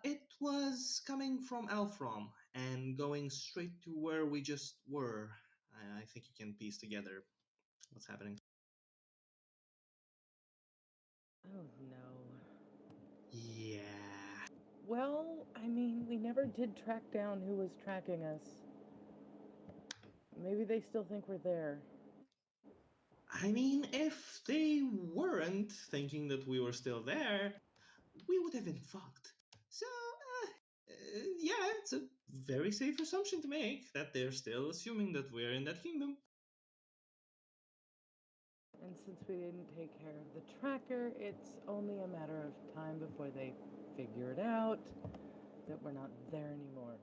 It was coming from Alfrom and going straight to where we just were. I think you can piece together what's happening. Oh no. Yeah. Well, I mean, we never did track down who was tracking us. Maybe they still think we're there. I mean, if they weren't thinking that we were still there, we would have been fucked. So, yeah, it's a very safe assumption to make that they're still assuming that we're in that kingdom. And since we didn't take care of the tracker, it's only a matter of time before they figure it out that we're not there anymore.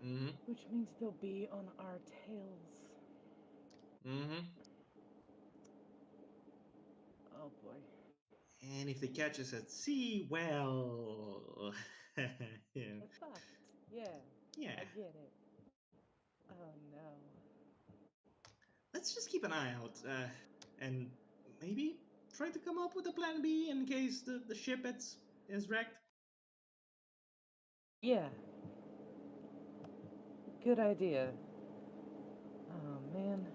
Mm-hmm. Which means they'll be on our tails. Mm-hmm. Oh boy. And if they catch us at sea, well... yeah. It's fucked. Yeah. Yeah. I get it. Oh no. Let's just keep an eye out, and maybe try to come up with a plan B in case the ship is wrecked. Yeah. Good idea. Oh man.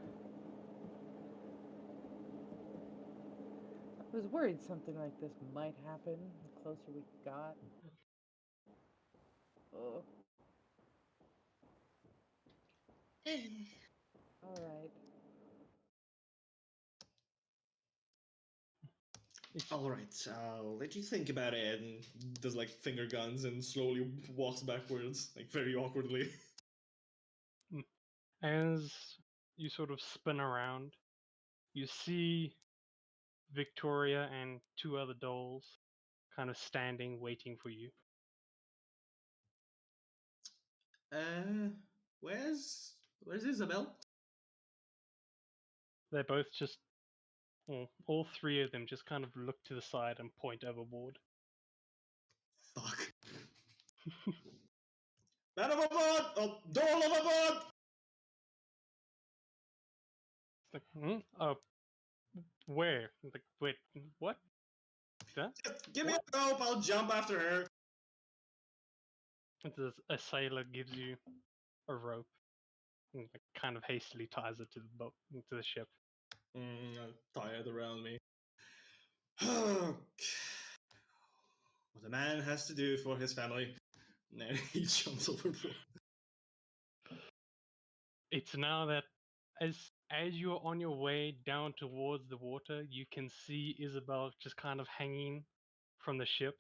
I was worried something like this might happen the closer we got. Oh. Alright. All right, I'll let you think about it. And does like finger guns and slowly walks backwards, like very awkwardly. As you sort of spin around, you see Victoria and two other dolls kind of standing, waiting for you. Where's Isabel? They're both just, well, all three of them just kind of look to the side and point overboard. Fuck. Man overboard! Oh, doll overboard! It's like, where? Like, wait, what? That? Just give me a rope, I'll jump after her. A sailor gives you a rope. and kind of hastily ties it to the boat, to the ship. I'll tie it around me. What a man has to do for his family. And he jumps overboard. It's now that as you're on your way down towards the water, you can see Isabel just kind of hanging from the ship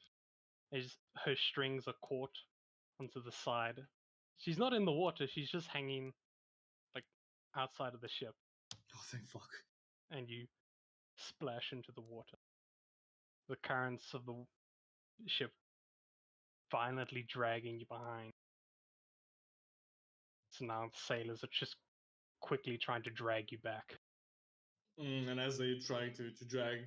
as her strings are caught onto the side. She's not in the water, she's just hanging like outside of the ship, Oh, thank fuck. and you splash into the water. The currents of the ship violently dragging you behind. So now the sailors are just quickly trying to drag you back. And as they try to drag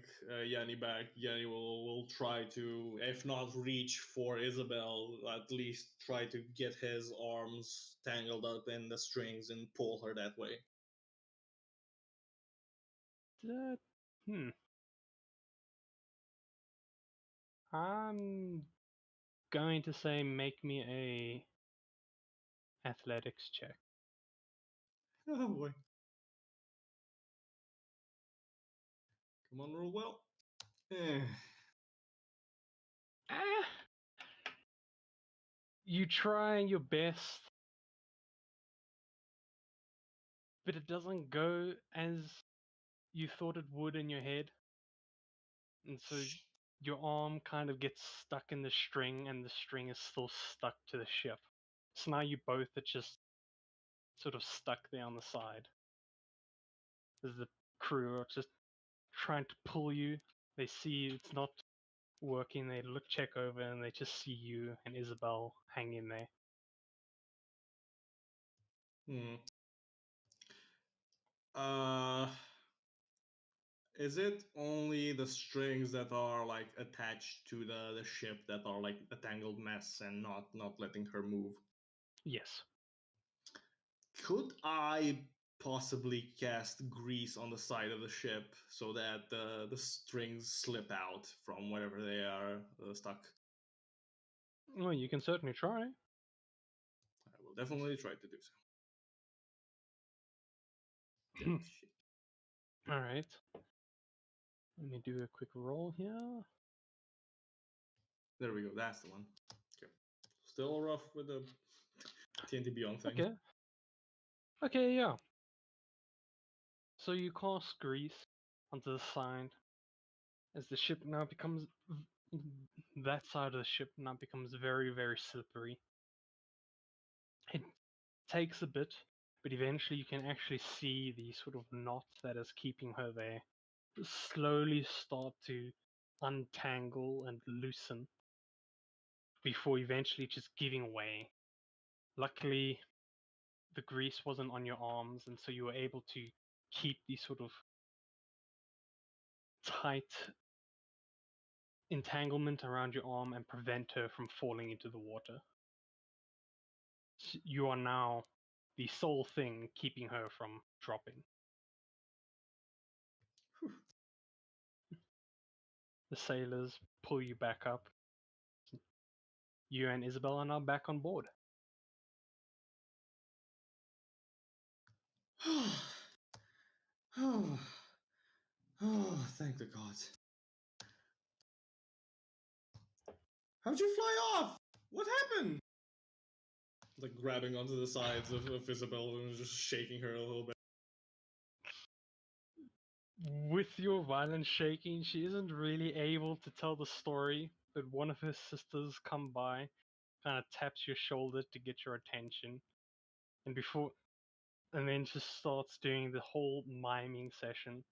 Yanni back, Yanni will try to, if not reach for Isabel, at least try to get his arms tangled up in the strings and pull her that way. I'm going to say make me a athletics check. Oh boy. Come on, roll well. Ah, you try your best, but it doesn't go as you thought it would in your head. And so your arm kind of gets stuck in the string, and the string is still stuck to the ship. So now you both are just sort of stuck there on the side. As the crew are just trying to pull you. They see it's not working, they check over, and they just see you and Isabel hanging there. Is it only the strings that are like attached to the ship that are like a tangled mess and not letting her move? Yes. Could I possibly cast grease on the side of the ship so that the strings slip out from wherever they are stuck? Well, you can certainly try. I will definitely try to do so. Shit. Alright. Let me do a quick roll here. There we go. That's the one. Okay. Still rough with the TNT Beyond thing. Okay. Okay, yeah. So you cast grease onto the side as the ship now becomes. That side of the ship now becomes very, very slippery. It takes a bit, but eventually you can actually see the sort of knot that is keeping her there slowly start to untangle and loosen before eventually just giving way. Luckily, the grease wasn't on your arms, and so you were able to keep the sort of tight entanglement around your arm and prevent her from falling into the water. You are now the sole thing keeping her from dropping. Whew. The sailors pull you back up. You and Isabel are now back on board. Oh, thank the gods. How'd you fly off? What happened? Like grabbing onto the sides of Isabel and just shaking her a little bit. With your violent shaking, she isn't really able to tell the story, but one of her sisters come by, kind of taps your shoulder to get your attention, and then just starts doing the whole miming session,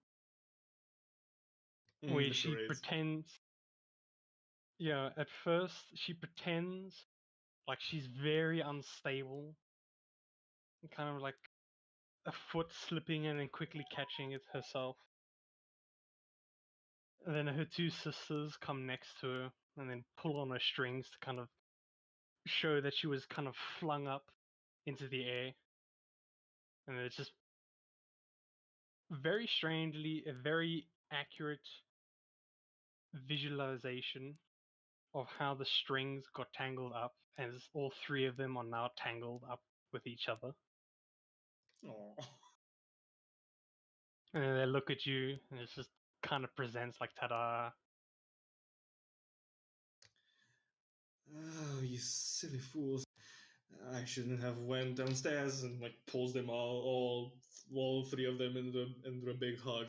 where she pretends. Yeah, at first she pretends like she's very unstable, kind of like a foot slipping and then quickly catching it herself. And then her two sisters come next to her and then pull on her strings to kind of show that she was kind of flung up into the air. And it's just very strangely a very accurate visualization of how the strings got tangled up, as all three of them are now tangled up with each other. Oh. And then they look at you, and it just kind of presents like, ta-da. Oh, you silly fools. I shouldn't have went downstairs and like pulls them all three of them into a big hug.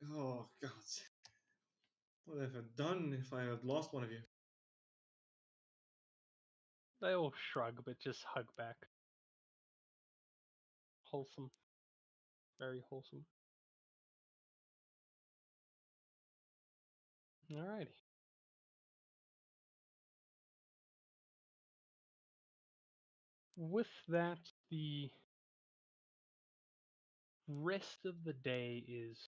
Oh God. What have I done if I had lost one of you? They all shrug, but just hug back. Wholesome. Very wholesome. Alrighty. With that, the rest of the day is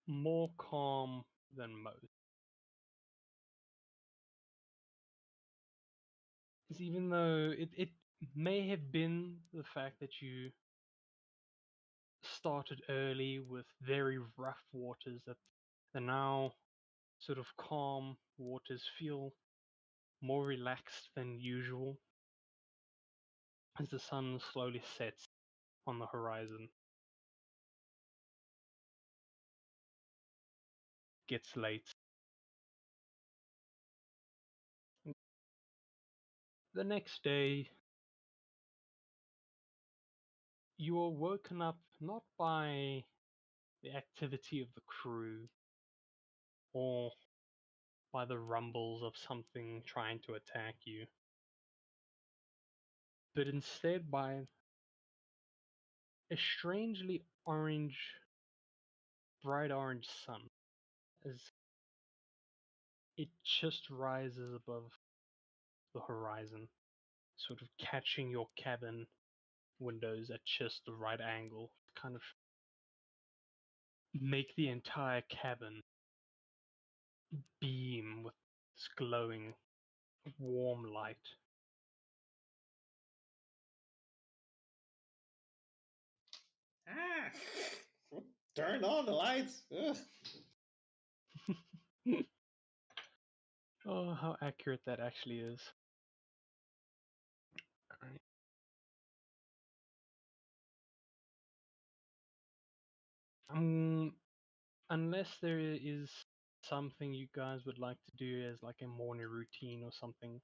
more calm than most. Because even though it may have been the fact that you started early with very rough waters, that the now sort of calm waters feel more relaxed than usual as the sun slowly sets on the horizon. Gets late. The next day, you are woken up not by the activity of the crew or by the rumbles of something trying to attack you, but instead by a strangely orange, bright orange sun as it just rises above the horizon, sort of catching your cabin windows at just the right angle, kind of make the entire cabin beam with this glowing, warm light. Ah! Turn on the lights! Ugh. Oh, how accurate that actually is. Alright. Unless there is something you guys would like to do as like a morning routine or something,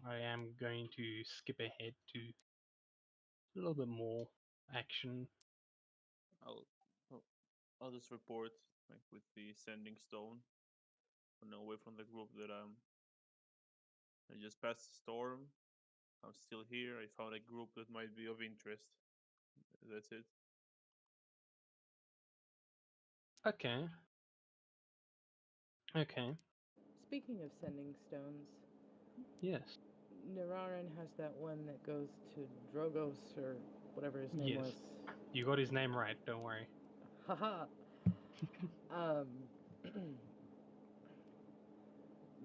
I am going to skip ahead to a little bit more action. I'll oh, I'll just report like with the sending stone. I know away from the group that I just passed the storm. I'm still here. I found a group that might be of interest. That's it. Okay. Okay. Speaking of sending stones, Yes. Nararan has that one that goes to Drogos or whatever his name Yes. was. You got his name right, don't worry. Haha.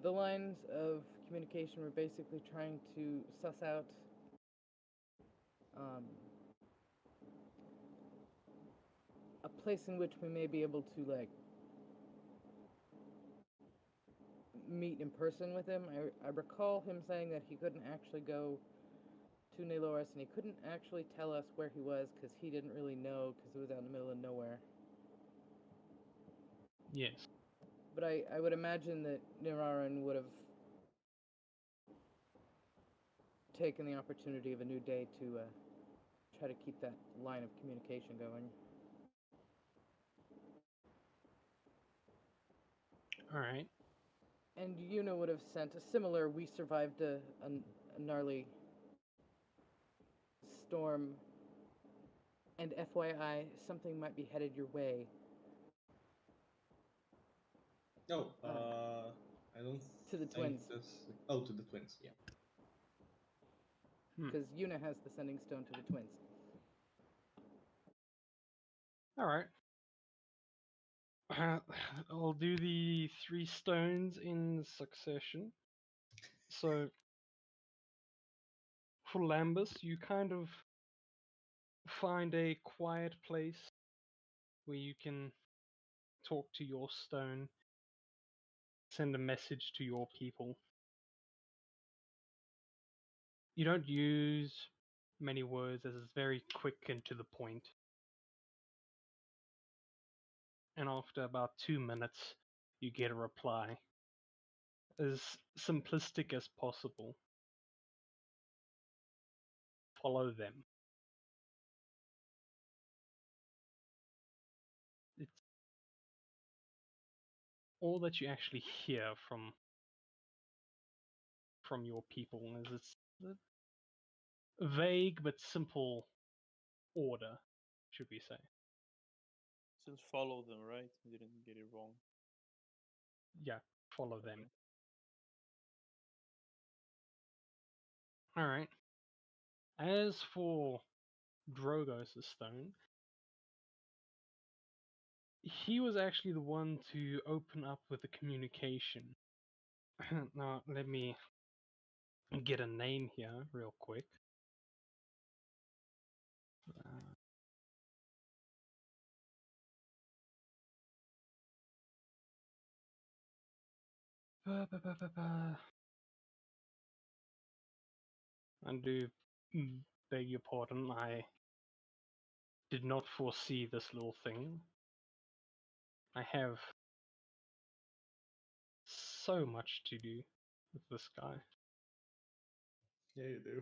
The lines of communication were basically trying to suss out a place in which we may be able to like meet in person with him. I recall him saying that he couldn't actually go to Neloris and he couldn't actually tell us where he was because he didn't really know because it was out in the middle of nowhere. Yes. But I would imagine that Niraran would have taken the opportunity of a new day to try to keep that line of communication going. Alright. And Yuna would have sent a similar, we survived a gnarly storm, and FYI, something might be headed your way. Oh, I don't To the think twins. Oh, to the twins, yeah. Because Yuna has the sending stone to the twins. Alright. I'll do the 3 stones in succession. So, for Lambus, you kind of find a quiet place where you can talk to your stone, send a message to your people. You don't use many words, as it's very quick and to the point. And after about 2 minutes, you get a reply. As simplistic as possible. Follow them. It's all that you actually hear from your people is it's a vague but simple order, should we say. Just follow them, right? I didn't get it wrong. Yeah, follow them. Okay. Alright. As for Drogos' stone, he was actually the one to open up with the communication. Now, let me get a name here real quick. I do beg your pardon, I did not foresee this little thing. I have so much to do with this guy. Yeah, you do.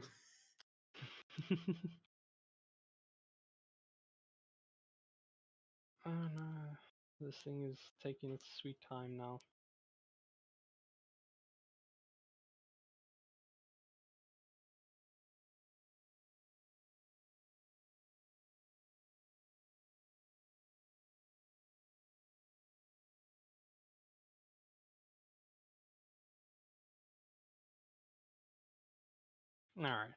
Oh no, this thing is taking its sweet time now. Alright.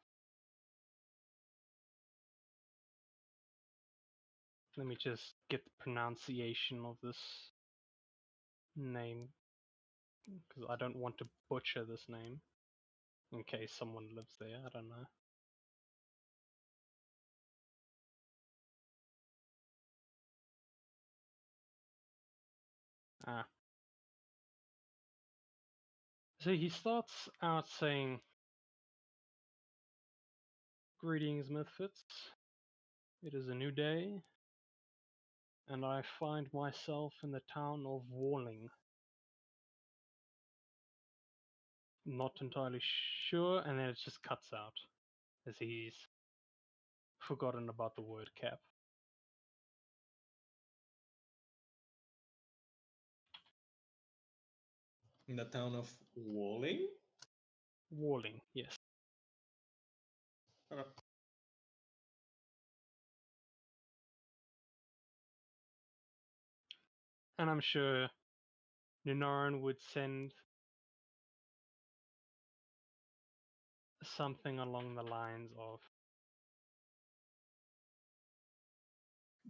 Let me just get the pronunciation of this name, because I don't want to butcher this name in case someone lives there. I don't know. So he starts out saying, "Greetings, Misfits. It is a new day, and I find myself in the town of Walling. Not entirely sure," and then it just cuts out as he's forgotten about the word cap. In the town of Walling? Walling, yes. Okay. And I'm sure Ninaran would send something along the lines of,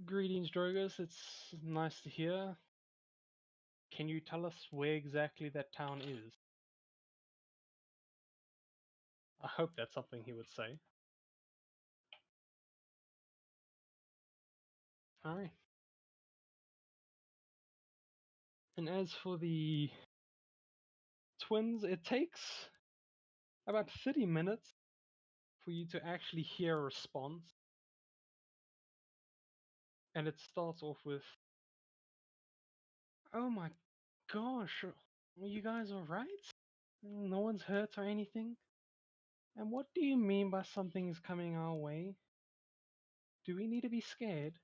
"Greetings, Drogus. It's nice to hear. Can you tell us where exactly that town is?" I hope that's something he would say. Alright. And as for the twins, it takes about 30 minutes for you to actually hear a response. And it starts off with, "Oh my gosh, are you guys alright? No one's hurt or anything? And what do you mean by something is coming our way? Do we need to be scared?"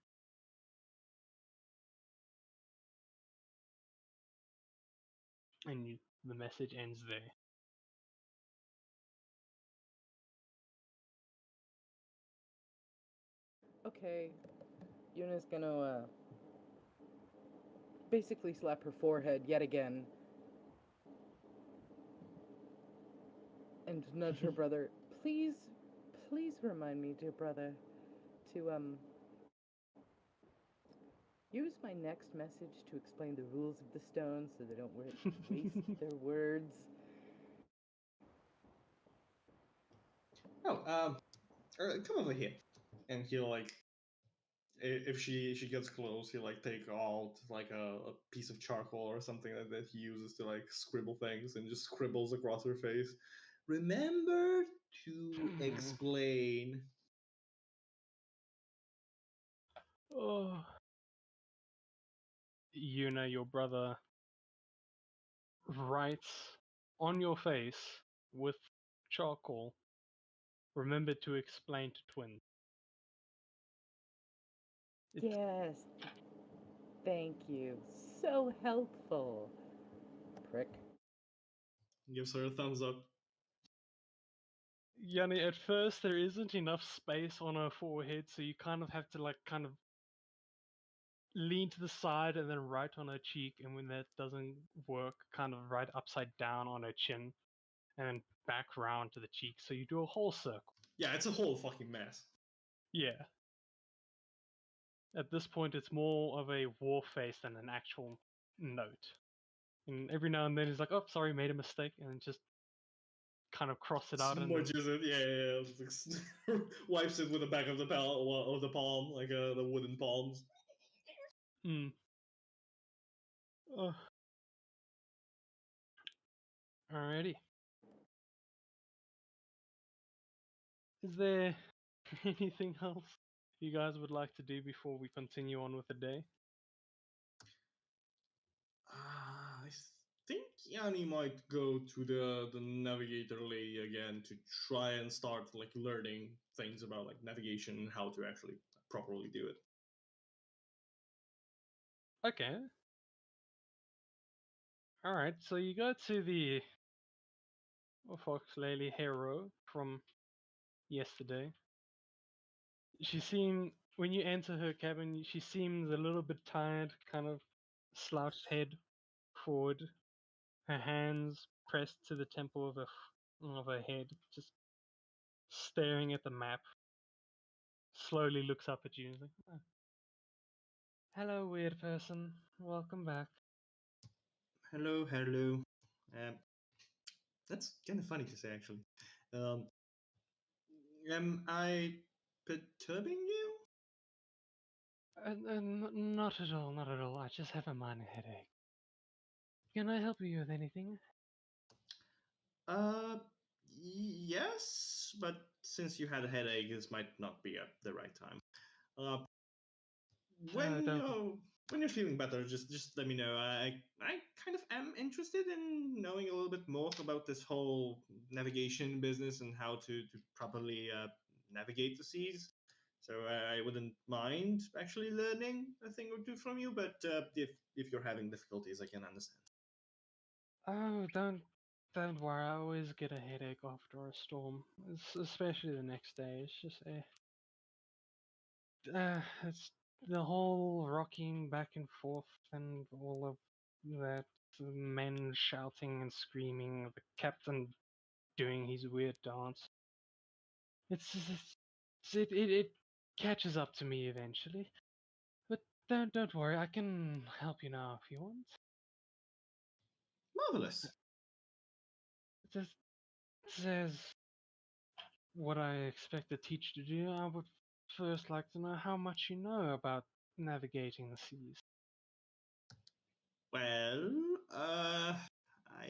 And the message ends there. Okay, Yuna's gonna basically slap her forehead yet again and nudge her brother. Please remind me, dear brother, to use my next message to explain the rules of the stone so they don't waste their words. Oh, come over here. And he'll like, if she gets close, he'll like take out like a piece of charcoal or something that he uses to like scribble things and just scribbles across her face. Remember to explain Oh. Yuna, your brother, writes on your face with charcoal, remember to explain to twins. Yes. Thank you. So helpful. Prick. Gives her a thumbs up. Yanni, at first there isn't enough space on her forehead, so you kind of have to kind of lean to the side and then right on her cheek, and when that doesn't work, kind of right upside down on her chin, and then back round to the cheek, so you do a whole circle. Yeah, it's a whole fucking mess. Yeah. At this point, it's more of a war face than an actual note. And every now and then he's like, "Oh, sorry, made a mistake," and just kind of cross it out and then, Smudges it, yeah. Wipes it with the back of the palm, like the wooden palms. Oh. Alrighty. Is there anything else you guys would like to do before we continue on with the day? I think Yanni might go to the navigator lady again to try and start like learning things about like navigation and how to actually properly do it. Okay. Alright, so you go to the Fox Lady hero from yesterday. When you enter her cabin, she seems a little bit tired, kind of slouched head forward, her hands pressed to the temple of her head, just staring at the map. Slowly looks up at you and is like, "Oh. Hello, weird person. Welcome back." Hello, hello. That's kind of funny to say, actually. Um, am I perturbing you? Not at all, not at all. I just have a minor headache. Can I help you with anything? Uh, yes, but since you had a headache, this might not be at the right time. Uh, when Don't. you're feeling better, just let me know. I kind of am interested in knowing a little bit more about this whole navigation business and how to properly navigate the seas. So I wouldn't mind actually learning a thing or two from you. But if you're having difficulties, I can understand. Oh, don't worry. I always get a headache after a storm, especially the next day. It's just it's the whole rocking back and forth and all of that, men shouting and screaming, the captain doing his weird dance. It catches up to me eventually. But don't worry. I can help you now if you want. Marvelous. Just says what I expect the teacher to do. I would first like to know how much you know about navigating the seas. Well, I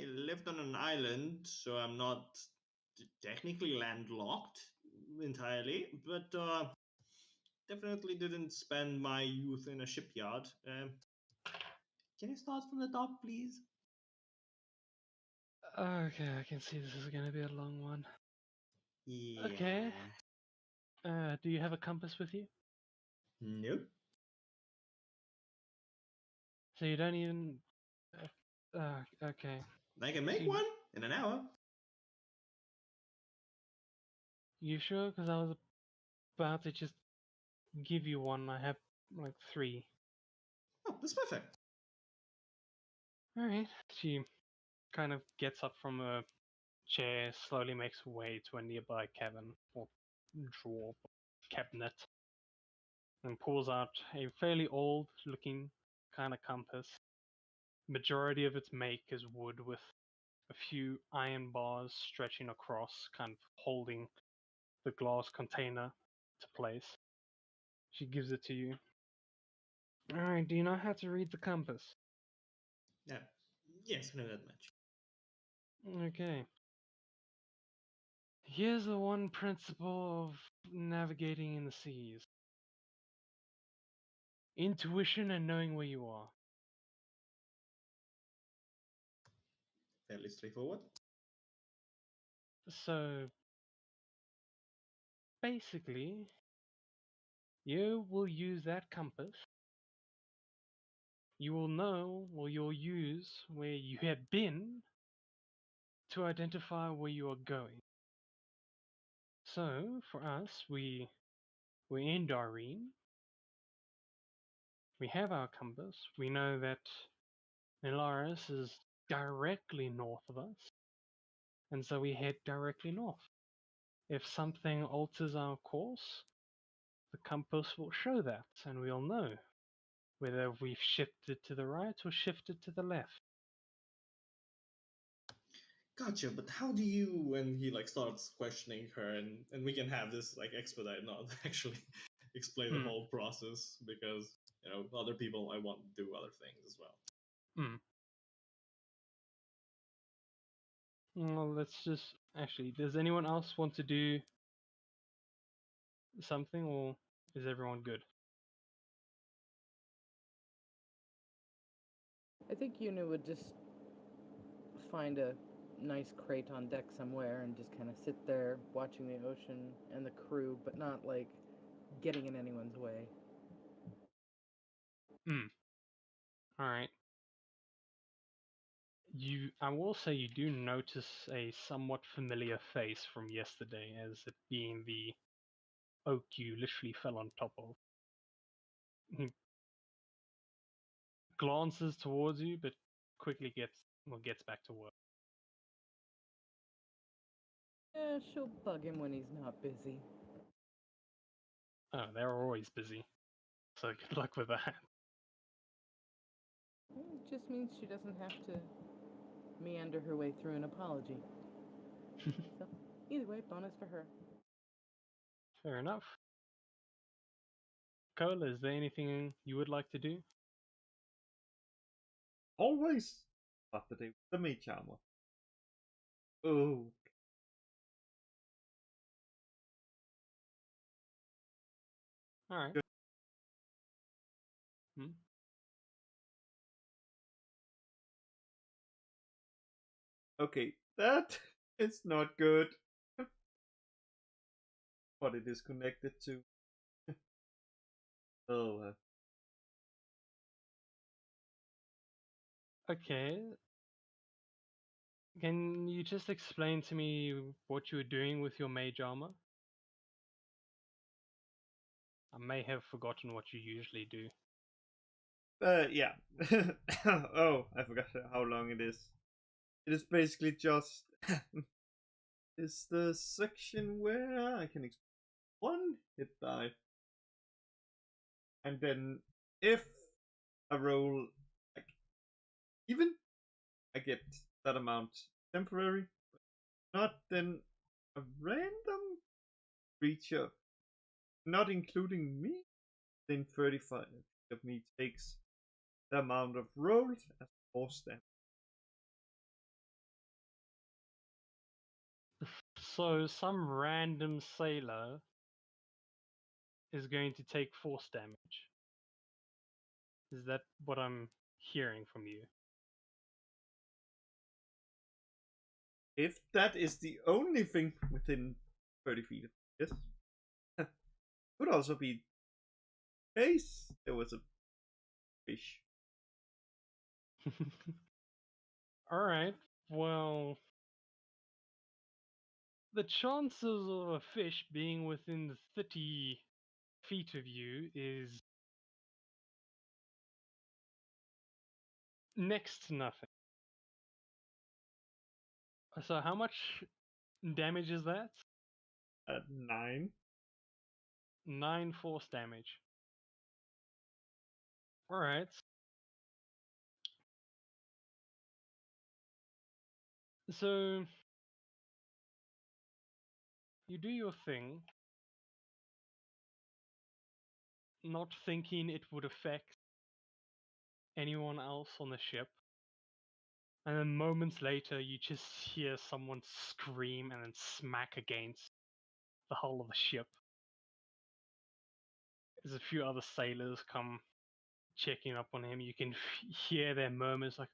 lived on an island, so I'm not technically landlocked entirely, but definitely didn't spend my youth in a shipyard. Can you start from the top, please? Okay, I can see this is going to be a long one. Yeah. Okay. Do you have a compass with you? Nope. So you don't even. Okay. I can make You- one in an hour. You sure? Because I was about to just give you one. I have like 3. Oh, that's perfect. Alright. She kind of gets up from her chair, slowly makes her way to a nearby cabin or drawer cabinet, and pulls out a fairly old looking kind of compass. Majority of its make is wood with a few iron bars stretching across, kind of holding the glass container to place. She gives it to you. Alright, do you know how to read the compass? Yeah. Yes, I know that much. Okay. Here's the one principle of navigating in the seas. intuition and knowing where you are. Fairly straightforward. So basically, you will use that compass. You will know, or you'll use where you have been to identify where you are going. So for us, we're in Doreen. We have our compass. We know that Nelaris is directly north of us, and so we head directly north. If something alters our course, the compass will show that, and we'll know whether we've shifted to the right or shifted to the left. Gotcha, but how do you, when he like starts questioning her, and we can have this like expedite, not actually explain the whole process, because other people I want to do other things as well. Well, let's just actually. Does anyone else want to do something, or is everyone good? I think Yunu would just find a nice crate on deck somewhere and just kind of sit there watching the ocean and the crew, but not like getting in anyone's way. All right. I will say you do notice a somewhat familiar face from yesterday, as it being the oak you literally fell on top of. He glances towards you, but quickly gets back to work. Yeah, she'll bug him when he's not busy. Oh, they're always busy. So good luck with that. It just means she doesn't have to meander her way through an apology. So, either way, bonus for her. Fair enough. Cola, is there anything you would like to do? Always start the day with the mage armor. Oh. Alright. Okay, that is not good. What it is connected to. Oh. Okay. Can you just explain to me what you were doing with your mage armor? I may have forgotten what you usually do. Yeah. Oh, I forgot how long it is. It is basically just it's the section where I can one hit die, and then if I roll like even, I get that amount temporary. Not then a random creature, not including me, then 35 of me takes the amount of rolled as force damage. So some random sailor is going to take force damage. Is that what I'm hearing from you? If that is the only thing within 30 feet of me, yes. Could also be case there was a fish. Alright, well, the chances of a fish being within 30 feet of you is next to nothing. So how much damage is that? 9. 9 force damage. Alright. So you do your thing, not thinking it would affect anyone else on the ship. And then moments later, you just hear someone scream and then smack against the hull of the ship. As a few other sailors come checking up on him. You can hear their murmurs like,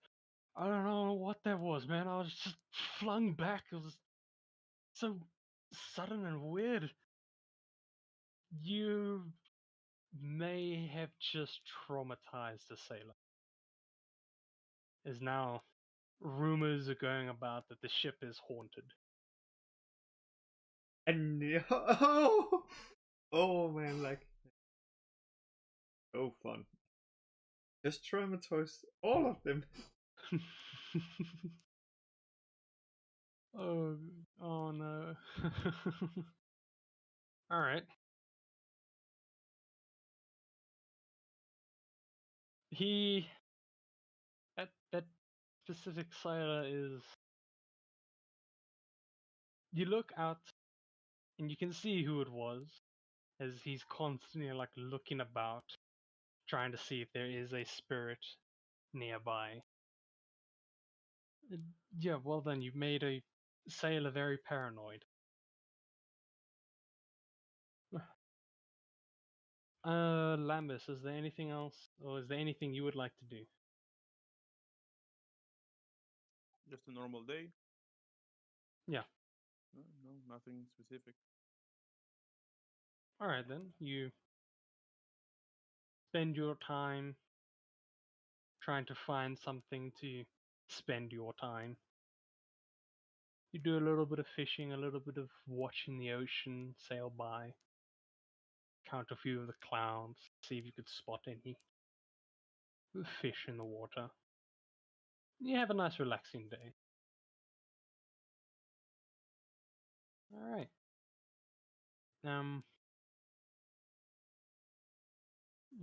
I don't know what that was, man. I was just flung back. It was so sudden and weird. You may have just traumatized a sailor. As now rumors are going about that the ship is haunted. And oh man, like so fun. Just traumatized all of them. oh no. All right. That specific sailor is. You look out and you can see who it was, as he's constantly like looking about, trying to see if there is a spirit nearby. Yeah, well then, you've made a sailor very paranoid. Lambus, is there anything else, or is there anything you would like to do? Just a normal day. Yeah. No, nothing specific. Alright then, you spend your time trying to find something to spend your time. You do a little bit of fishing, a little bit of watching the ocean sail by, count a few of the clouds, see if you could spot any fish in the water. You have a nice relaxing day. Alright.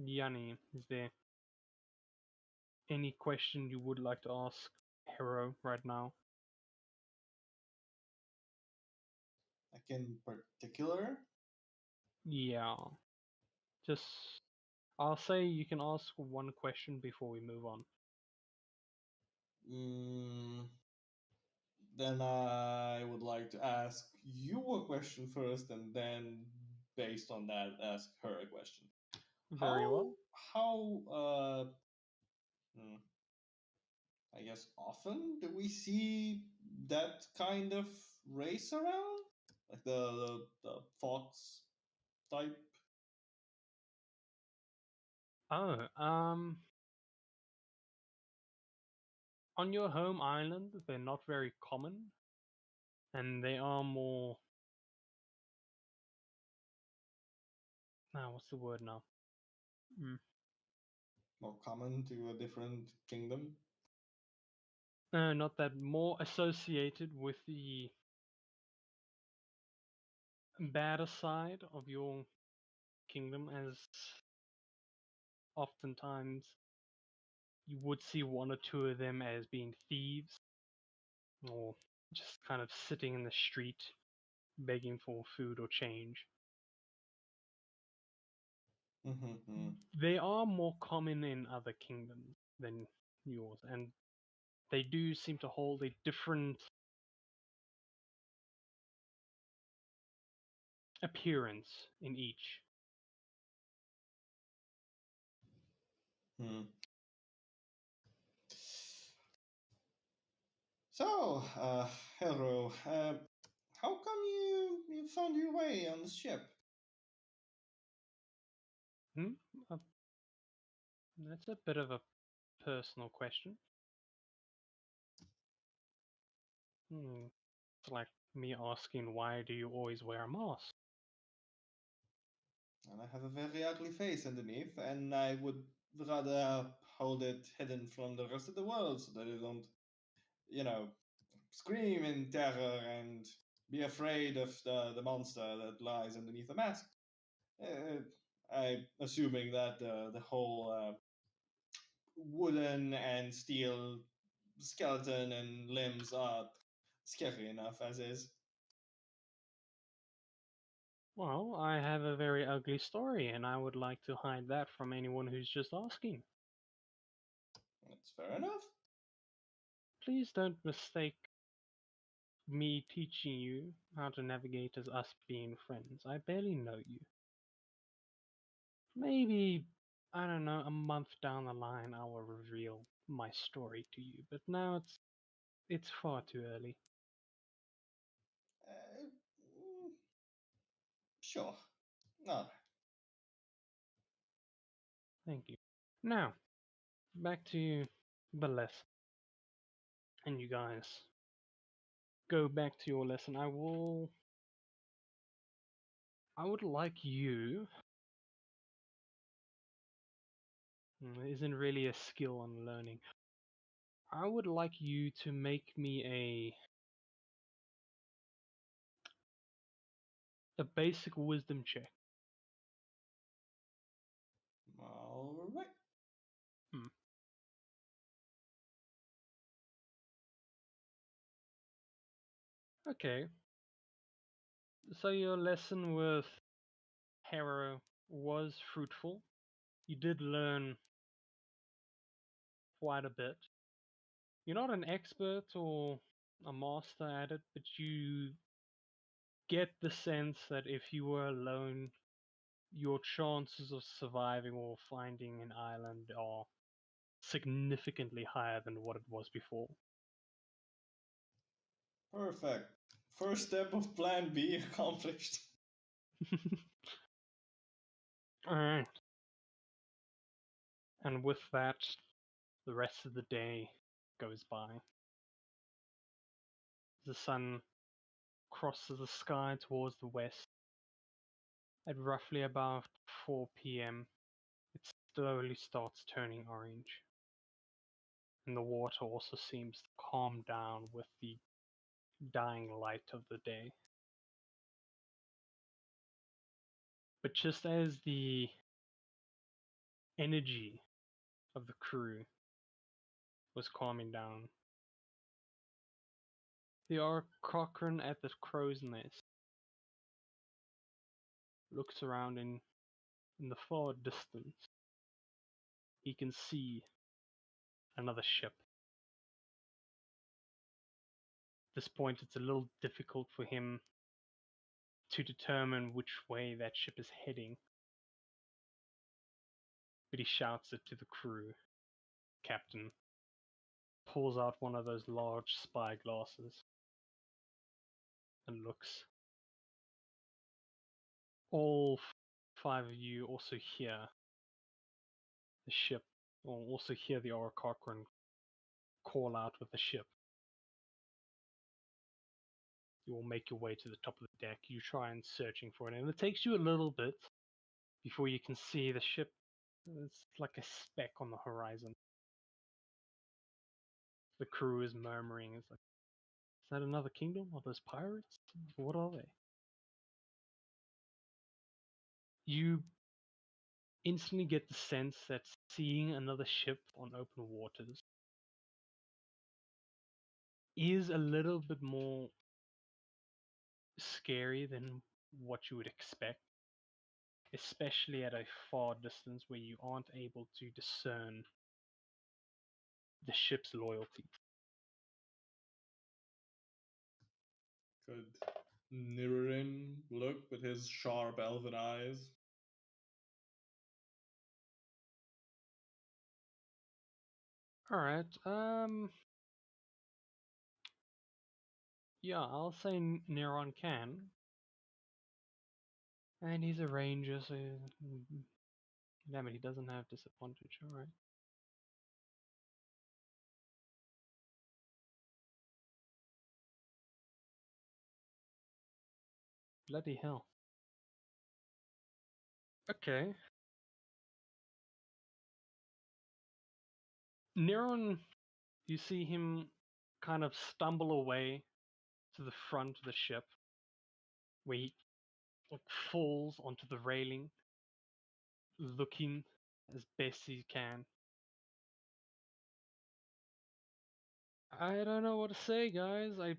Yanni, is there any question you would like to ask Hero right now? Like in particular? Yeah. Just, I'll say you can ask one question before we move on. Then I would like to ask you a question first, and then based on that, ask her a question. Very well. How I guess often do we see that kind of race around, like the fox type? Oh, on your home island, they're not very common, and they are more. What's the word now? More common to a different kingdom? Not that, more associated with the better side of your kingdom, as oftentimes you would see one or two of them as being thieves, or just kind of sitting in the street begging for food or change. They are more common in other kingdoms than yours, and they do seem to hold a different appearance in each. So, Hero, how come you found your way on the ship? That's a bit of a personal question. It's like me asking, why do you always wear a mask? And I have a very ugly face underneath, and I would rather hold it hidden from the rest of the world so that I don't, scream in terror and be afraid of the monster that lies underneath the mask. I'm assuming that the whole wooden and steel skeleton and limbs are scary enough as is. Well, I have a very ugly story, and I would like to hide that from anyone who's just asking. That's fair enough. Please don't mistake me teaching you how to navigate as us being friends. I barely know you. Maybe I don't know, a month down the line, I will reveal my story to you. But now it's far too early. Sure. No. Thank you. Now, back to the lesson. And you guys go back to your lesson. I would like you. It isn't really a skill on learning. I would like you to make me a basic wisdom check. All right. Hmm. Okay. So your lesson with Harrow was fruitful. You did learn quite a bit. You're not an expert or a master at it, but you get the sense that if you were alone, your chances of surviving or finding an island are significantly higher than what it was before. Perfect. First step of Plan B accomplished. Alright. And with that, the rest of the day goes by. The sun crosses the sky towards the west. At roughly about 4 p.m., it slowly starts turning orange. And the water also seems to calm down with the dying light of the day. But just as the energy of the crew was calming down, the Orc Cochrane at the crow's nest looks around in the far distance. He can see another ship. At this point, it's a little difficult for him to determine which way that ship is heading. But he shouts it to the crew. Captain pulls out one of those large spy glasses and looks. All five of you also hear the ship, or also hear the Orc Cochrane call out with the ship. You will make your way to the top of the deck. You try and searching for it, and it takes you a little bit before you can see the ship. It's like a speck on the horizon. The crew is murmuring. It's like, is that another kingdom? Are those pirates? What are they? You instantly get the sense that seeing another ship on open waters is a little bit more scary than what you would expect, especially at a far distance where you aren't able to discern the ship's loyalty. Could Nirin look with his sharp elven eyes? Alright, yeah, I'll say Neron can. And he's a ranger, so damn it, he doesn't have disadvantage, alright. Bloody hell. Okay. Neron, you see him kind of stumble away to the front of the ship, where he falls onto the railing, looking as best he can. I don't know what to say, guys. I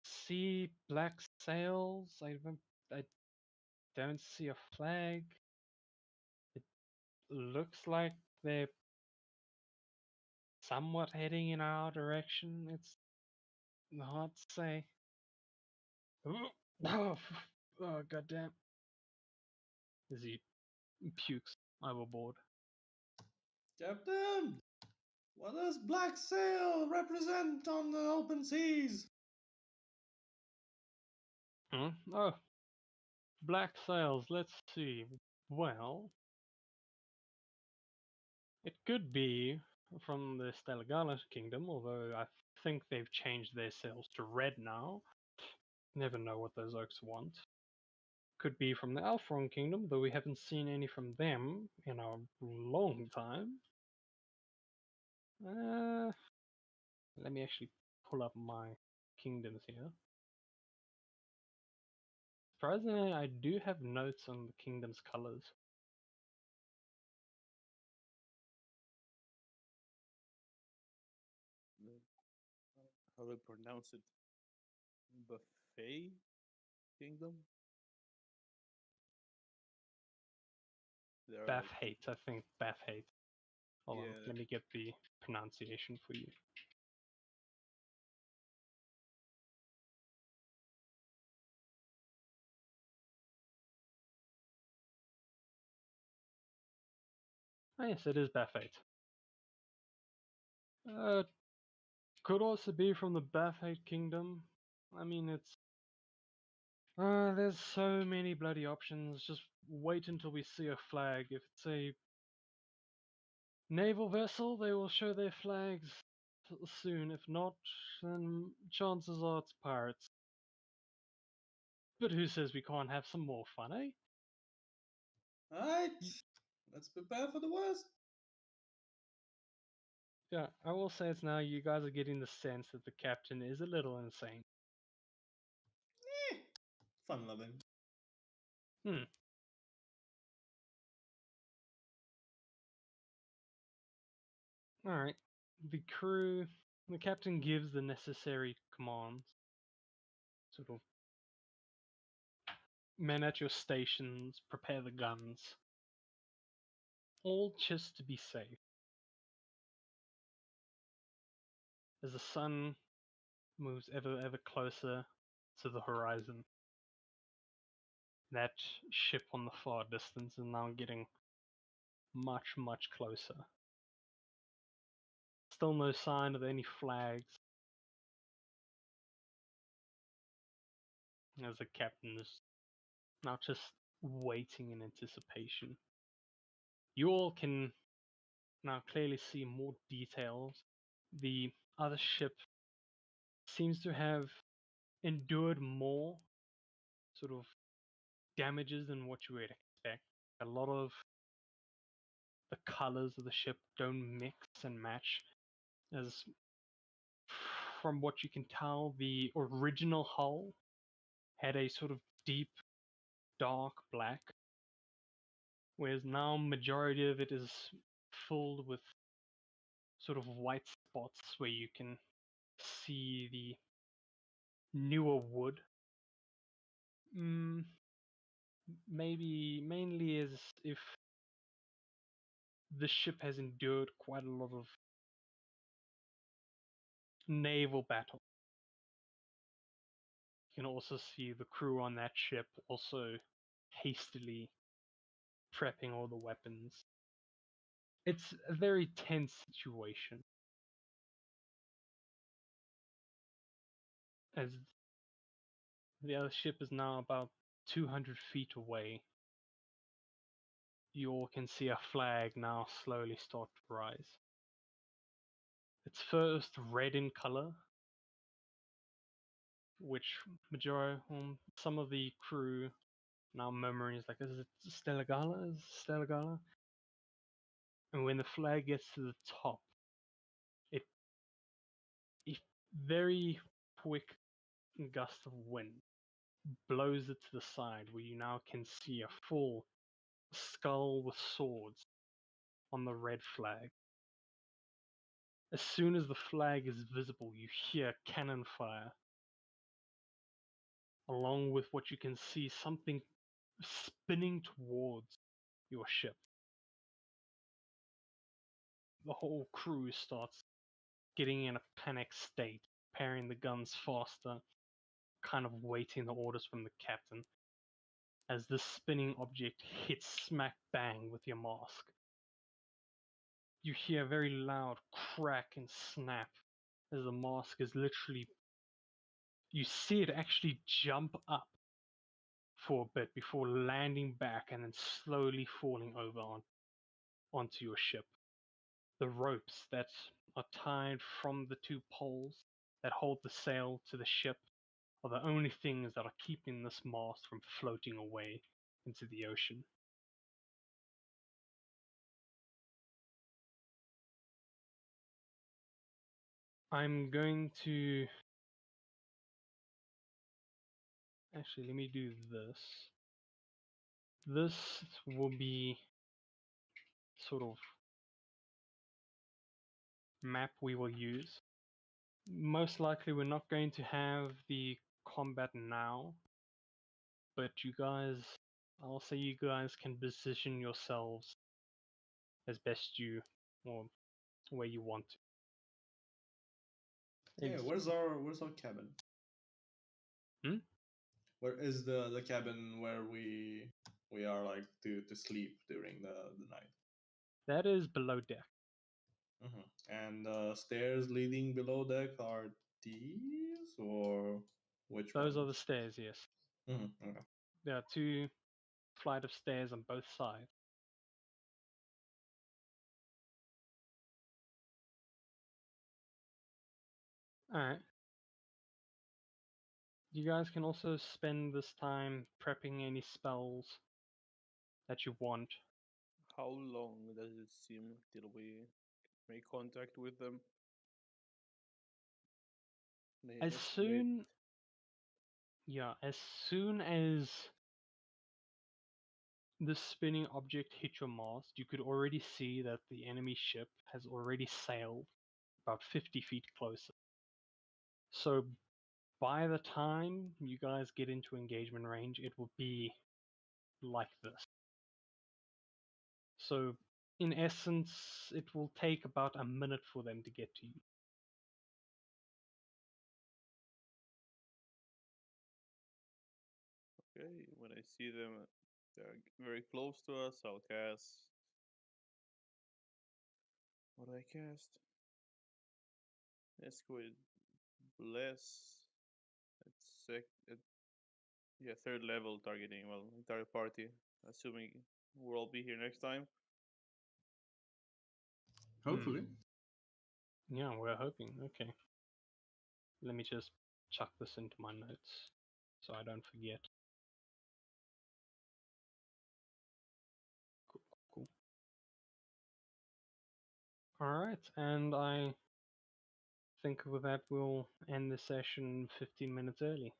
see black sails. I don't see a flag. It looks like they're somewhat heading in our direction. It's hard to say. Oh, oh goddamn. As he pukes overboard. Captain, what does Black Sail represent on the open seas? Oh, black sails. Let's see. Well, it could be from the Stelagala kingdom, although I think they've changed their sails to red now. Never know what those oaks want. Could be from the Alfron kingdom, though we haven't seen any from them in a long time. Let me actually pull up my kingdoms here. Surprisingly, I do have notes on the kingdom's colors. How do I pronounce it? Buffet Kingdom? Bath Hate, I think. Bath Hate. Hold on, Yeah. let me get the pronunciation for you. Oh, yes, it is Bath Hate. Could also be from the Bath Hate Kingdom. I mean, it's there's so many bloody options. Just wait until we see a flag. If it's a naval vessel, they will show their flags soon. If not, then chances are it's pirates. But who says we can't have some more fun, eh? Alright, let's prepare for the worst. Yeah, I will say it's now you guys are getting the sense that the captain is a little insane. Fun loving. Alright. The captain gives the necessary commands. Sort of men at your stations, prepare the guns. All just to be safe. As the sun moves ever closer to the horizon, that ship on the far distance is now getting much closer. Still no sign of any flags. As the captain is now just waiting in anticipation. You all can now clearly see more details. The other ship seems to have endured more sort of damages than what you would expect. A lot of the colors of the ship don't mix and match. As from what you can tell, the original hull had a sort of deep, dark black, whereas now majority of it is filled with sort of white spots where you can see the newer wood. Maybe mainly as if the ship has endured quite a lot of naval battle. You can also see the crew on that ship also hastily prepping all the weapons. It's a very tense situation. As the other ship is now about 200 feet away, you all can see a flag now slowly start to rise. It's first red in color, which some of the crew now murmuring is like, is it Stelagala? Is it Stelagala? And when the flag gets to the top, a very quick gust of wind blows it to the side where you now can see a full skull with swords on the red flag. As soon as the flag is visible, you hear cannon fire, along with what you can see something spinning towards your ship. The whole crew starts getting in a panic state, preparing the guns faster, kind of waiting the orders from the captain. as this spinning object hits smack bang with your mask. You hear a very loud crack and snap as the mask is literally. You see it actually jump up for a bit before landing back and then slowly falling over onto your ship. The ropes that are tied from the two poles that hold the sail to the ship are the only things that are keeping this mast from floating away into the ocean. I'm going to... Actually, let me do this. This will be sort of map we will use. Most likely we're not going to have the combat now, but I'll say you guys can position yourselves as best you, or where you want to. Yeah, where's our cabin? Where is the cabin where we are like to sleep during the night? That is below deck. And stairs leading below deck are these, or which Those ones? are the stairs, yes. Okay. There are 2 flight of stairs on both sides. Alright. You guys can also spend this time prepping any spells that you want. How long does it seem till we make contact with them? As soon as the spinning object hit your mast, you could already see that the enemy ship has already sailed about 50 feet closer. So by the time you guys get into engagement range, it will be like this. So in essence, it will take about a minute for them to get to you. Okay, when I see them, they're very close to us, I'll cast. What do I cast? Let's go with Bless. At 3rd level targeting, well, entire party, assuming we'll all be here next time. Hopefully. Yeah, we're hoping. Okay. Let me just chuck this into my notes so I don't forget. Cool. Alright, and I think with that we'll end the session 15 minutes early.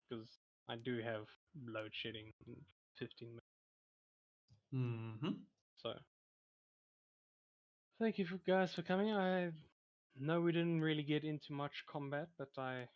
Because I do have load shedding in 15 minutes. So, thank you guys for coming. I know we didn't really get into much combat, but I